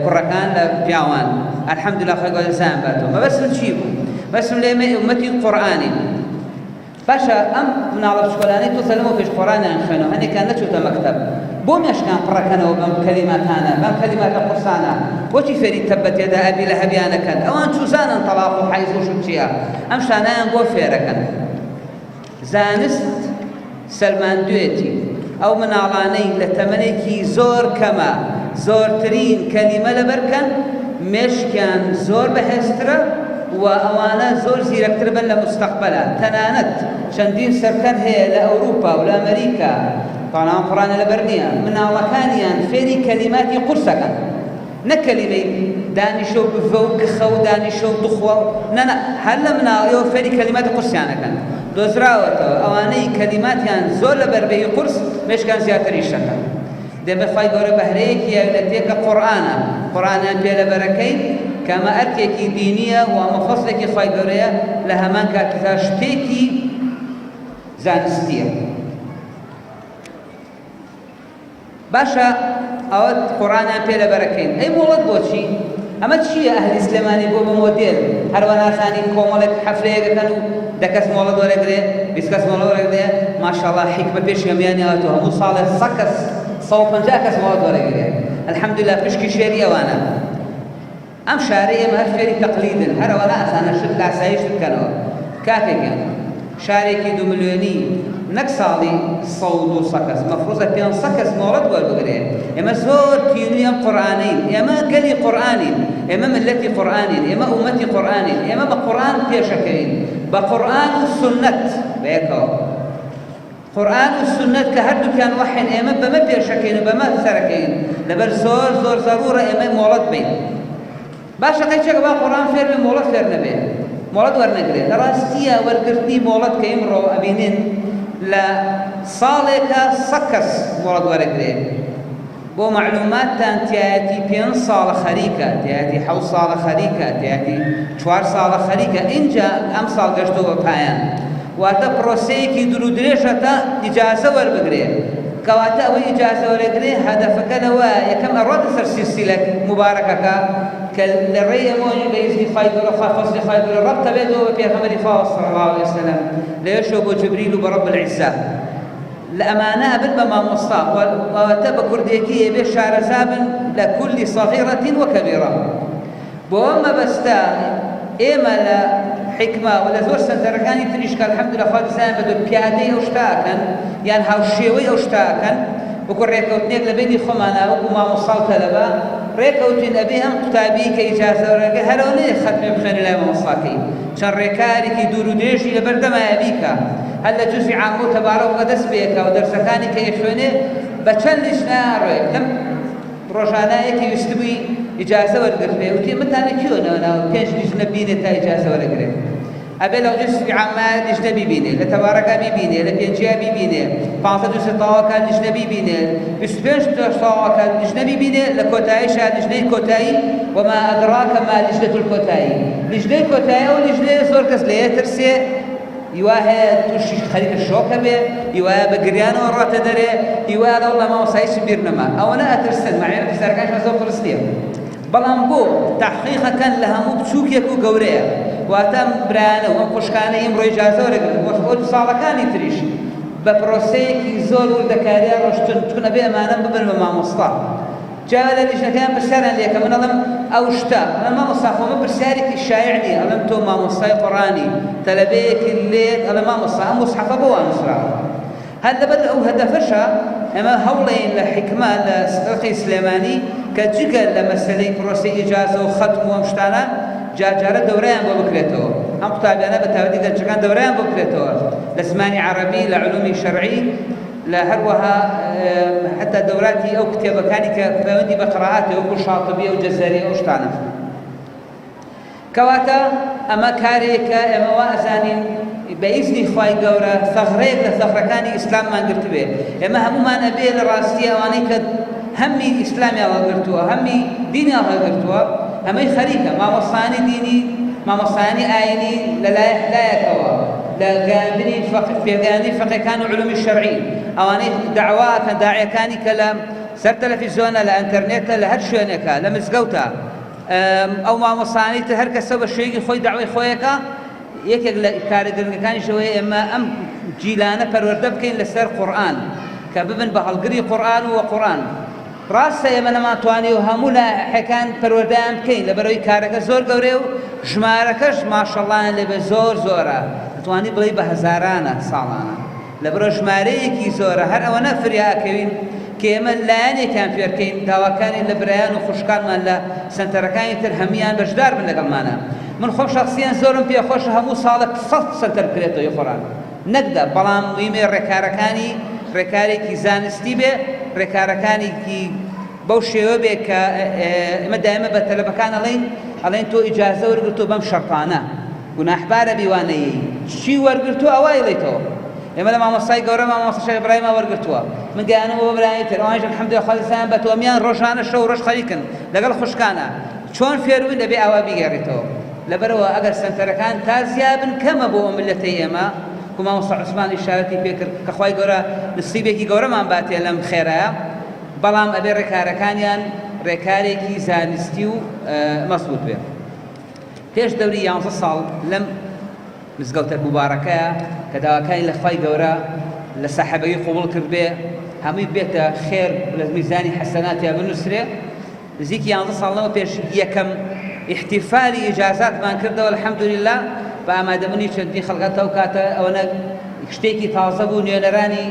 کوڕەکان لە پیاوان. الحەمدولillah خوای گەورە دەزایان باتەوە. مەبەستم چی بوو؟ بەسم لە ئێمە ئومەتی قورئانی باشە ئەم مناڵە بچکۆلانەی تۆ سەلەمەوە پێش قورئانیان خوێنەوە، هەندێکیان نەچووتە مەکتەب، بۆ مێشکان پڕەکەنەوە بەم کەلیماتانە، بەم کەلیماتە قورسانە. بۆچی فێری تەبەت یەدا ئەبی لەهەبیانەکەن؟ ئەوان چوزانن تەلاق و حەیز و چییە، ئەم شانایان بۆ فێرەکەن. زانست سەلماندوێتی ئەو مناڵانەی لە تەمەنێکی زۆر کەمە زۆرترین کەلیمە لەبەرکەن، مێشکیان زۆر بەهێزترە و ئەوانە زۆر زیرەکتر بن لە مستەقبەلە. تەنانەت چەندین سەرکەر هەیە لە ئەوروپا و لە ئەمریکا، تاڵان قورئانە لەبەر نییە، مناڵەکانیان فێری کەلیماتی قورسەکەن، نە کەلیمەی دانیشە و بڤە و گخە و دانیشە و دخوە و نەنە، هەر لە مناڵیەوە فێری کەلیماتی قورسیانەکەن. دۆزراوەتەوە ئەوانەی کەلیماتیان زۆر لە بەربەی قورس مێشکان زیاتریش دەکەن. دەبێ خوای گەورە بەهرەیەکی یەکلەتێکە قورئانیان پێ لەبەرەکەین کە ئەمە ئەرکێکی دینیە و ئەمە فەسڵێکی خوای گەورەیە لە هەمان کاتدا شتێکی زانستیە. باشە ئەوە قورآنیان پێ لەبەرەکەین ئەی مۆڵەت بۆچی ئەمە چییە ئەهلی سلێمانی بۆ بە مۆدێل هەروە ناسانی کۆمەڵێک حەفرەیەکەکەن و دەکەس مۆڵەت وەرەگرێ 20 کەس مۆڵەت وەرەگرێ ماشەڵڵا حیکمە پێشی هەمویانیەوەتەوە هەموو ساڵێک 100 کەس 150 کەس مۆڵەت وەرەگرێ الحەمدوللا پشکی شێری ئەوانە ئەم شارەی ئێمە هەر فێری تەقلیدن هەرەوە ئاسانە شت لاسایش بکەنەوە کاتێکیان شارێکی 2 ملیۆنی نەک ساڵی 100 کەس مەفروضە 500 کەس مۆڵەت وەربگرێ ئێمە زۆر تینوی ئەم قورئانین ئێمە گەلی قورئانین ئێمە ملەتی قورئانین ئێمە ئومەتی قورئانین ئێمە بە قورئان پێشەکەین بە قورئان و سنەت بەیەکەوە قورئان و سنەت کە هەردووکیان وەحین ئێمە بەمە پێشەکەین و بەمە سەرەکەین لەبەر زۆر زۆر زەڕورە ئێمە مۆڵەت بین باشە قەیچێکە با قورئان فێر بێ مۆڵەت فێر نەبێ مۆڵەت وەرنەگرێت لە ڕاستیە وەرگرتنی مۆڵەت کە ئیمڕۆ ئەبینین لە ساڵێکە 100 کەس مۆڵەت وەرەگرێت بۆ معلوماتتان تایەتی 5 ساڵە خەریکە تایەتی 7 ساڵە خەریکە تایەتی 4 ساڵە خەریکە اینجا ئەم ساڵ گەشتەوە پایان واتە پرۆسەیەکی دوور و درێژە تا ئیجازە وەربگرێت کەواتە ئەوەی ئیجازە وەرەگرێ هەدەفەکە لەوە یەکەم ئەڕۆتە سەر سیلسیلە مبارەکەکە کە لە ڕێی ئەمەوە بەئیزنی خوای گەورە فەزلی خوای گەورە ڕەبتە بێتەوە بە پێغەمبەری خوا صلی الله علیه وسلم لێشەوە بۆ جبریل و بە رەب العیزە لە ئەمانە ئەبن بە مامۆستا واتە بە کوردێکی ئێبێ شارەزا بن لە کولی صەغیرەتین وەکەبیرە بۆ ئەم مەبەستە ئێمە لە حکمە و لە زۆر سەنتەرەکانی تریشکە الحەمدولillah خوا دەزانێت بە دوور پیادەی ئەو شتاکەن یان هاوشێوەی ئەو شتاکەن وەکو ڕێکەوتنێک لە بینی خۆمانە وەکو مامۆستا و تەلەبە ڕێکەوتین ئەبێ ئەم قوتابی کە ئیجازە وەرەگرێ هەرەوە نێ خەتمێ بخوێنێ لای مامۆستاکەی چەند ڕێکارێکی دوور و درێژی لەبەردەمایە بیکە هەر لە جوزی عامە و تەبارەک بەدەست بێکە و دەرسەکانی کە ئێخوێنێ بە چەند لیژنەیان ڕێ لەم ڕۆژانەیەکی ویستبووی ئیجازە وەرگرتێ وتی متانە کیۆنەوە 5 لیژنە بینێت تا ئیجازە وەرەگرێت ئەبێ لەو جوزی عامە لیژنە بیبینێ لە تەبارەکە بیبینێ لە پێنجیا بیبینێ 500 تەواوەکان لیژنە بیبینێ 25 تەواوەکان لیژنە بیبینێ لە کۆتاییشە لیژنەی کۆتایی وما ئەدراکە ما لیژنەة الکۆتایی لیژنەی کۆتایی ئەو لیژنەیە زۆر کەس لێیە ترسێ هیوا هەیە تووشی خەریکە شۆکە بێ هیوایە بە گریانەوە ڕاتە دەرێ هیوایە لەوڵ لە مامۆستاییش بیر نەما ئەوەنە ئەترسن مەعێنە پرسیارەکانیش زۆر قرستیە بەڵام بۆ تەحقیقەکەن لە هەموو بچووکێک و گەورەیە واتە برایانە و ئەم خوشکانە ئیمڕۆ ئیجازە وەرەگرن بۆ ساڵەکانی تریش بە پرۆسەیەکی زۆر وردەکاریان ڕۆشتن چون ئەبێ ئەمانە ببن بە مامۆستا جا لە لیژنەکەیان پرسیاریان لێکە من ئەڵێم ئەو شتە ئەڵێم مامۆستا خۆ من پرسیارێکی شایع نییە ئەڵێم تۆ مامۆستای قورئانی تەلەبەیەکی لێت ئەڵێم مامۆستا ئەم موسحەفە بۆ وا نووسراوە هەر لەبەر ئەو هەدەفەشە ئێمە هەوڵێن لە حکمە لە سەرەقی سلێمانی کە جگەر لە مەسەلەی پرۆسەی ئیجازە و ختم و ئەم شتانە جارجارە دەورەیان بۆ بکرێتەوە ئەم قوتابیانە بە تایبەتی دەرچەکان دەورەیان بۆ بکرێتەوە لە زمانی عەرەبی لە علومی شەرعی لە هەروەها حتا دەوراتی ئەو کتێبەکانی کە پەیوەندی بە قڕاعاتە وەکو شاطبی و جەزەری ئەو شتانە کەواتە ئەمە کارێکە ئێمە وا ئەزانین بەئیزنی خوای گەورە ثەغرەیەک لە ثەغرەکانی ئیسلاممان گرتبێ ئێمە هەموومان ئەبێ لە ڕاستی ئەوانەی کە هەممی ئیسلامیان هەڵگرتووە هەممی دینیان هەڵگرتووە ئەمەی خەریکە مامۆستایانی دینی مامۆستایانی ئاینی لەلایەکەوە لە گەیاندنی پێگەیاندنی فەقێکان و علومی شەرعی ئەوانەی داعواکەن داعیەکانی کە لە سەر تەلەڤیزۆنە لە ئینتەرنێتە لە هەر شوێنێکە لە مزگەوتە ئەو مامۆستایانی تر هەر کەسە بە شێوەیەکی خۆی داوای خۆیەکە یەکێک لە کارەگرنگەکانیشەوەی ئێمە ئەم جیلانە پەروەردە بکەین لەسەر قورئان کە ببن بە هەڵگری قورئان و قورئان ڕاستە ئێمە نەماتوانی و هەموو لاحەکان پەروەردەیان بکەین لەبەرەوەی کارەکە زۆر گەورەیە و ژمارەکەش ماشەڵڵایان لێبێ زۆر زۆرە دەتوانی بڵێی بە هەزارانە ساڵانە لەبەرەوە ژمارەیەکی زۆرە هەر ئەوەنە فریاکەوین کە ئێمە لایەنێکیان فێرکەین داواکانی لە برایان و خوشکانمان لە سەنتەرەکانی تر هەمویان بەشدار بن لەگەڵمانە من خۆم شەخسیان زۆرم پێخۆشە هەموو ساڵێک 100 سەنتەر بکرێتەوە یەخۆران نەکدا بەڵام مویمێ ڕێکارەکانی ڕێکارێکی زانستی بێ ڕێکارەکانێکی بەو شێوە بێ کە ئێمە دائمە بە تەلەبەکان ئەڵێن تۆ ئیجازە وەرگرتووە بەم شەرطانە گوناحبارە بیوانەیەی چی وەرگرتووە ئەوای لێیتەوە ئێمە لە مامۆستای گەورە مامۆستا شێخ ئیبراهیمە وەرگرتووە من گەیانەوە بۆ برایانی تر ئەوانیش الحەمدولillah خوا دەزانێت بە تۆمیان ڕۆژانە شەو ڕۆژ خەریکن لەگەڵ خوشکانە چۆن فێربووین دەبێ ئاوا بیگەڕێتەوە لەبەرەوە ئەگەر سەنتەرەکان تا زیابن کەمە بۆ ملەتەی ئێمە کو مامۆستا عوسمان ئیشارەتی پێکرد کە خوای گەورە نسیبێکی گەورەمان باتێ لەم خێرایە بەڵام ئەبێ ڕێکارەکانیان ڕێکارێکی زانستی و مەزبوط بێ. پێش دەوری 11 ساڵ لەم مزگەوتە مبارەکەیە کە داواکانی لە خوای گەورە لە سەحەبەوی قوبوڵ کرد بێ، هەمووی بێتە خێر لە میزانی حەسەناتیا بنووسرێ. نزیکی 11 ساڵەوە پێش یەکەم احتیفالی ئیجازاتمان کردەوە الحەمدولله بە ئامادەبوونی چەندین خەڵکات ئەو کاتە ئەوەنە شتێکی تازە بوو، نوێنەرانی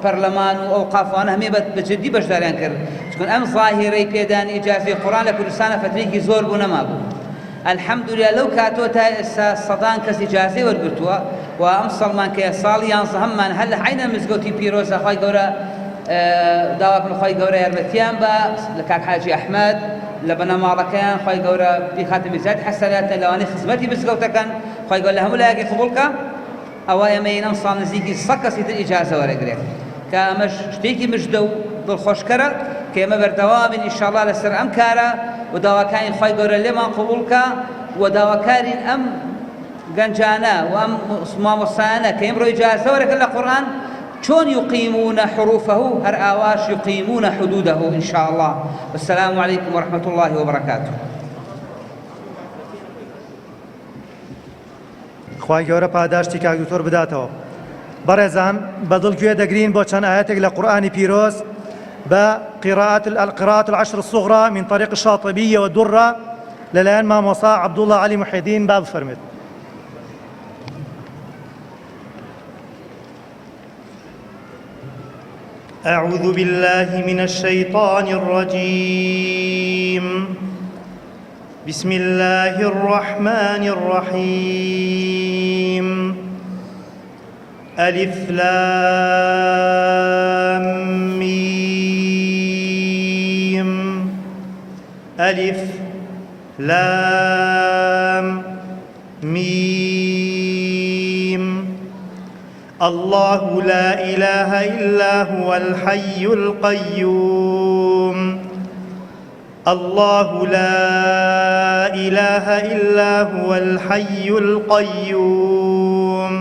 پەرلەمان و ئەوقافوانە هەمێ بەجددی بەشداریان کرد، چونکە ئەم ظاهیرەی پێدانی ئیجازەی قورئان لە کوردستانە فترەیەکی زۆر بوو نەمابوو. الحەمدولله لەو کاتۆ تا ئێستا سەدان کەس ئیجازەی وەرگرتووە و ئەم ساڵمان کە ساڵی 11هەممان هەر لە عینە مزگەوتی پیرۆزە خوای گەورە داواکن خوای گەورە یارمەتیان بە لە کاک حاجی ئەحمەد لە بەنەماڵەکەیان خوای گەورە بیخاتە میزانی حەسەناتە لەوانەی خزمەتی مزگەوتەکەن خوای گەورە لە هەموو لایەکی قبوڵکە. ئەوە ئێمەین ئەم ساڵ نزیکی 100 کەسی تر ئیجازە وەرەگرێت کە ئەمەش شتێکی مژدە و دڵخۆشکەرە کە ئێمە بەردەوامین ئینشاءڵڵا لەسەر ئەم کارە و داواکانی خوای گەورە لێمان قبوڵکە و داواکارین ئەم گەنجانە و ئەم مامۆستایانە کە ئێمڕۆ ئیجازە وەرەگرن لە قورئان چۆن يقيمون حروفه هر آواش يقيمون حدوده إن شاء الله. والسلام عليكم ورحمة الله وبركاته. خوای گەورە پاداشتی کاک دکتۆر بداتەوە. بەڕێزان بەدڵگوێ دەگرین بۆ چەند ئاەتێک لە قورئانی پیرۆز بە القراءة العشر الصغرى من طريق الشاطبية والدرة لەلایەن مامۆستا عەبدوڵڵا عەلی موحیدین با بفەرمێت. أعوذ بالله من الشيطان الرجيم. بسم الله الرحمن الرحيم. ألف لام ميم. ألف لام ميم. الله لا إله إلا هو الحي القيوم. الله لا إله إلا هو الحي القيوم.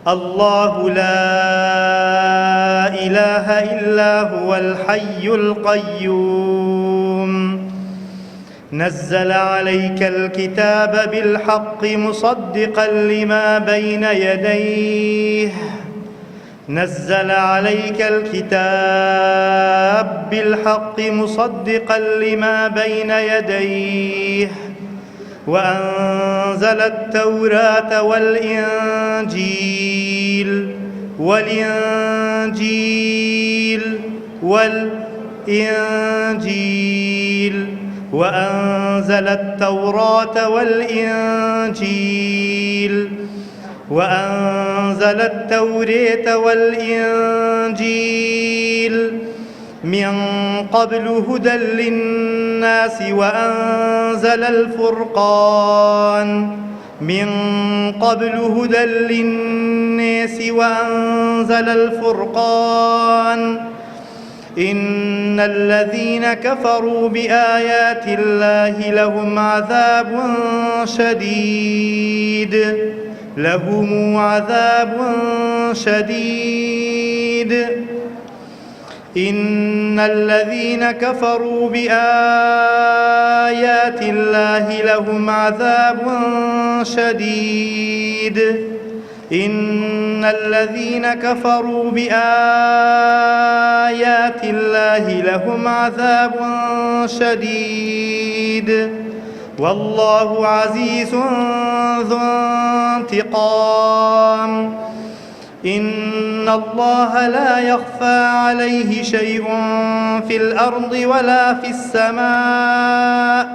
الله لا إله إلا هو الحي القيوم. نزل عليك الكتاب بالحق مصدقا لما بين يديه. نزل عليك الكتاب بالحق مصدقا لما بين يديه وأنزل التوراة والإنجيل وأنزل التوراة والإنجيل وأنزل التوراة والإنجيل من قبل هدى للناس وأنزل الفرقان من قبل هدى للناس وأنزل الفرقان. إن الذين كفروا بآيات الله لهم عذاب شديد إن الذين كفروا بآيات الله لهم عذاب شديد. إن الذين كفروا بآيات الله لهم عذاب شديد. والله عزيز ذو انتقام. إن الله لا يخفى عليه شيء في الأرض ولا في السماء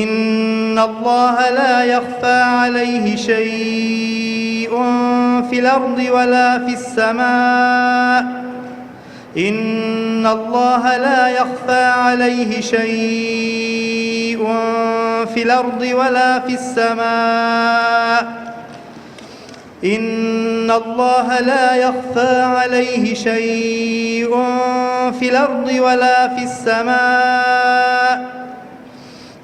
إن الله لا يخفى عليه شيء في الأرض ولا في السماء. إن الله لا يخفى عليه شيء في الأرض ولا في السماء. إن الله لا يخفى عليه شيء في الأرض ولا في السماء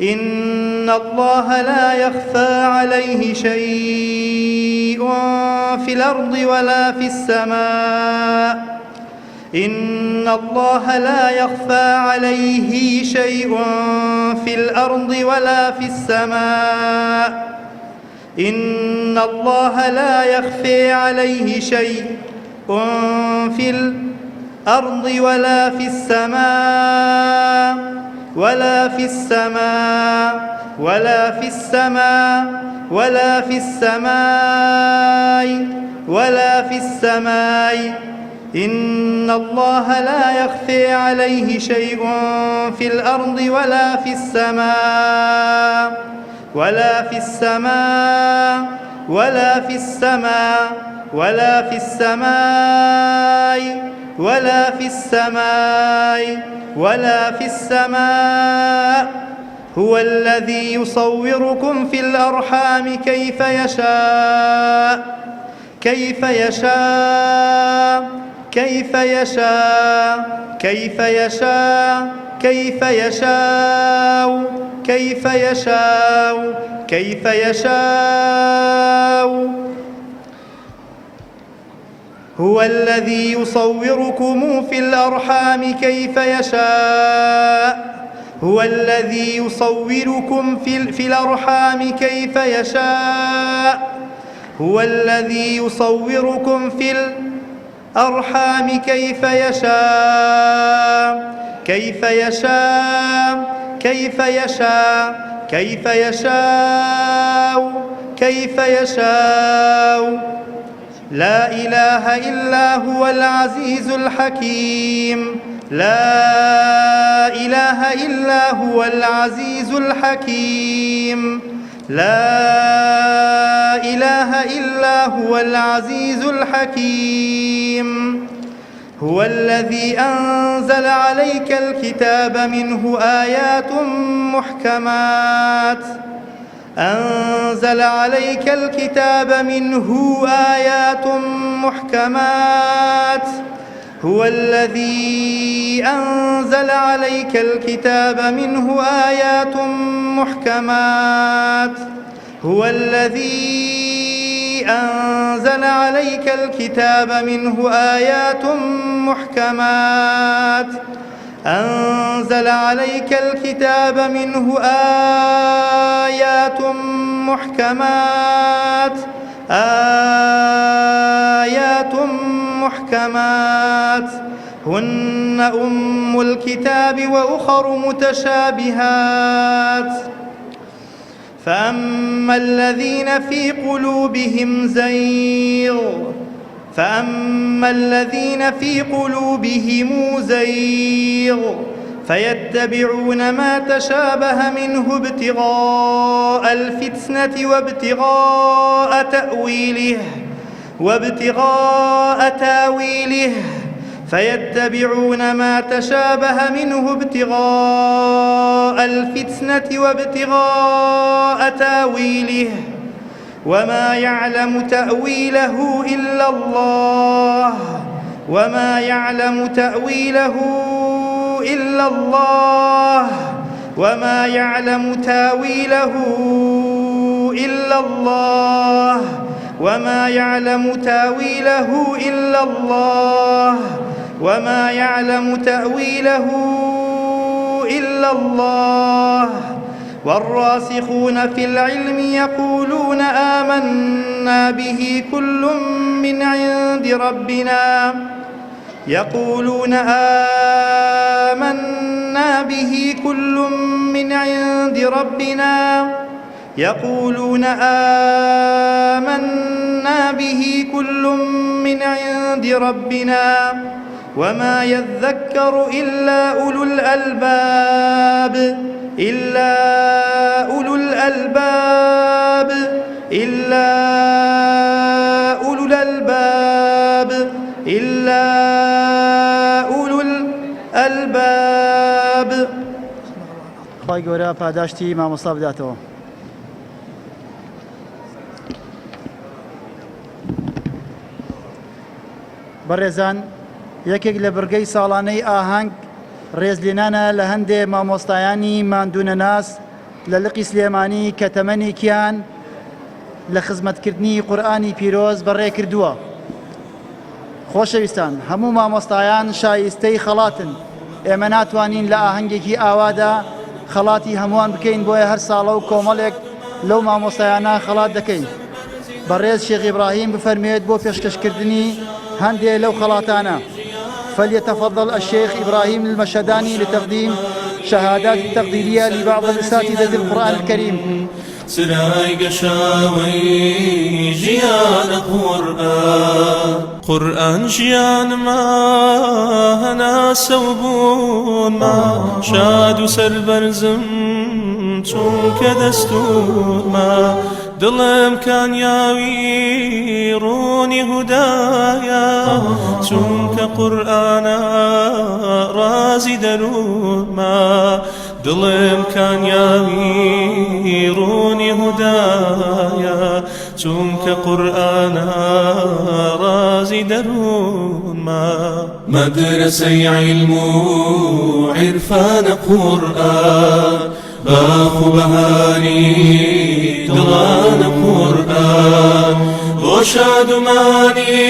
إن الله لا يخفى عليه شيء في الأرض ولا في السماء إن الله لا يخفى عليه شيء في الأرض ولا في السماء إن الله لا يخفى عليه شيء في الأرض ولا في السماء ولا في السماء ولا في السماء ولا في السماء ولا في السماء إن الله لا يخفى عليه شيء في الأرض ولا في السماء ولا في السماء ولا في السماء ولا في السماء ولا في السماء ولا في السماء هو الذي يصوركم في الأرحام كيف يشاء كيف يشاء كيف يشاء كيف يشاء كيف يشاء كيف يشاء كيف يشاء هو الذي يصوركم في الأرحام كيف يشاء هو الذي يصوركم في الأرحام كيف يشاء هو الذي يصوركم في الأرحام كيف يشاء كيف يشاء كيف يشاء كيف يشاء كيف يشاء لا إله إلا هو العزيز الحكيم لا إله إلا هو العزيز الحكيم لا إله إلا هو العزيز الحكيم هو الذي أنزل عليك الكتاب منه آيات محكمات أنزل عليك الكتاب منه آيات محكمات هو الذي أنزل عليك الكتاب منه آيات محكمات هو الذي أنزل عليك الكتاب منه آيات محكمات أنزل عليك الكتاب منه آيات محكمات آيات محكمات هن أم الكتاب وأخر متشابهات فأما الذين في قلوبهم زيغ فيتبعون ما تشابه منه ابتغاء الفتنة وابتغاء تاويله فيتبعون ما تشابه منه ابتغاء الفتنة وابتغاء تاويله وما يعلم تأويله إلا الله وما يعلم تأويله إلا الله وما يعلم تأويله إلا الله وما يعلم تأويله إلا الله وما يعلم تأويله إلا الله والراسخون في العلم يقولون آمنا به كل من عند ربنا يقولون آمنا به كل من عند ربنا يقولون آمنا به كل من عند ربنا وما يذكر إلا أولو الألباب إلا أولو الألباب إلا أولو الألباب إلا أولو الألباب خواهی گەورە پاداشتی مامۆستا بداتەوە. بەڕێزان یەکێک لە بڕگەی ساڵانەی ئاهەنگ ڕێزلێنانە لە هەندێک مامۆستایانی ماندوونەناس لە لقی سلێمانی کە تەمەنێکیان لە خزمەتکردنی قورئانی پیرۆز بەڕێ کردووە. خۆشەویستان، هەموو مامۆستایان شایستەی خەڵاتن. ئێمە ناتوانین لە ئاهەنگێکی ئاوادا خەڵاتی هەمووان بکەین، بۆیە هەر ساڵە و کۆمەڵێک لەو مامۆستایانە خەڵات دەکەین. بەڕێز شێخ ئیبراهیم بفەرمێت بۆ پێشکەشکردنی هەندێک لەو خەڵاتانە. فليتفضل الشيخ إبراهيم المشهداني لتقديم شهادات تقديرية لبعض الأساتذة القرآن الكريم. سراي قشاوي جيان قرآن جيان ما هنا سوبون ما شاد سربرزم چونك دستور ما دڵم کانیاوی ڕوونی هودایە چونکە قورئانە ڕازی دەروونمە دڵم کانیاوی ڕوونی هودایە چونکە قورئانە ڕازی دەروونمە مەدرسەی عیلم و عیرفانە قورئان باخ و بەهاری دڵانە قورئان بۆ شادومانی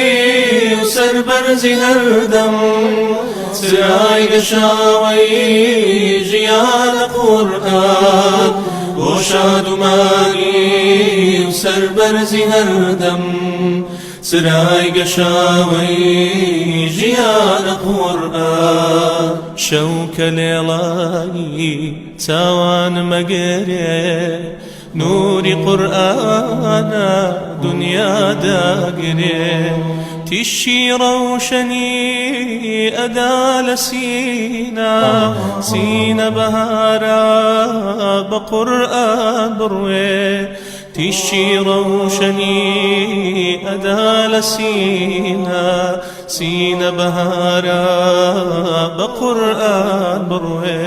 و سەربەرزی هەردەم سرای گەشاوەی ژیانە قورئان بۆ شادومانی و سەربەرزی هەردەم سرای گەشاوەی ژیانە قورئان شەوکە لێڵایی چاوان مەگەرێ نوری قورئانە دنیا داگرێ تیشی ڕەوشەنی ئەدا لە سینە بەهارە بە قورئان بڕوێ تیشی ڕەوشەنی ئەدا لە سینە بەهارە بە قورئان بڕوێ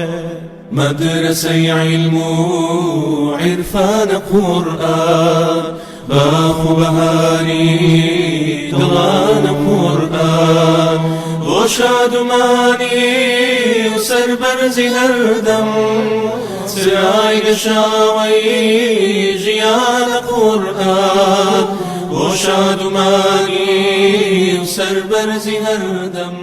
مدرسەی عیلم و عیرفانە قورئان باخ و بەهاری دڵانە قورئان بۆ شادومانی و سەربەرزی هەردەم سرای گەشاوەی ژیانە قورئان بۆ شادومانی و سەربەرزی هەردەم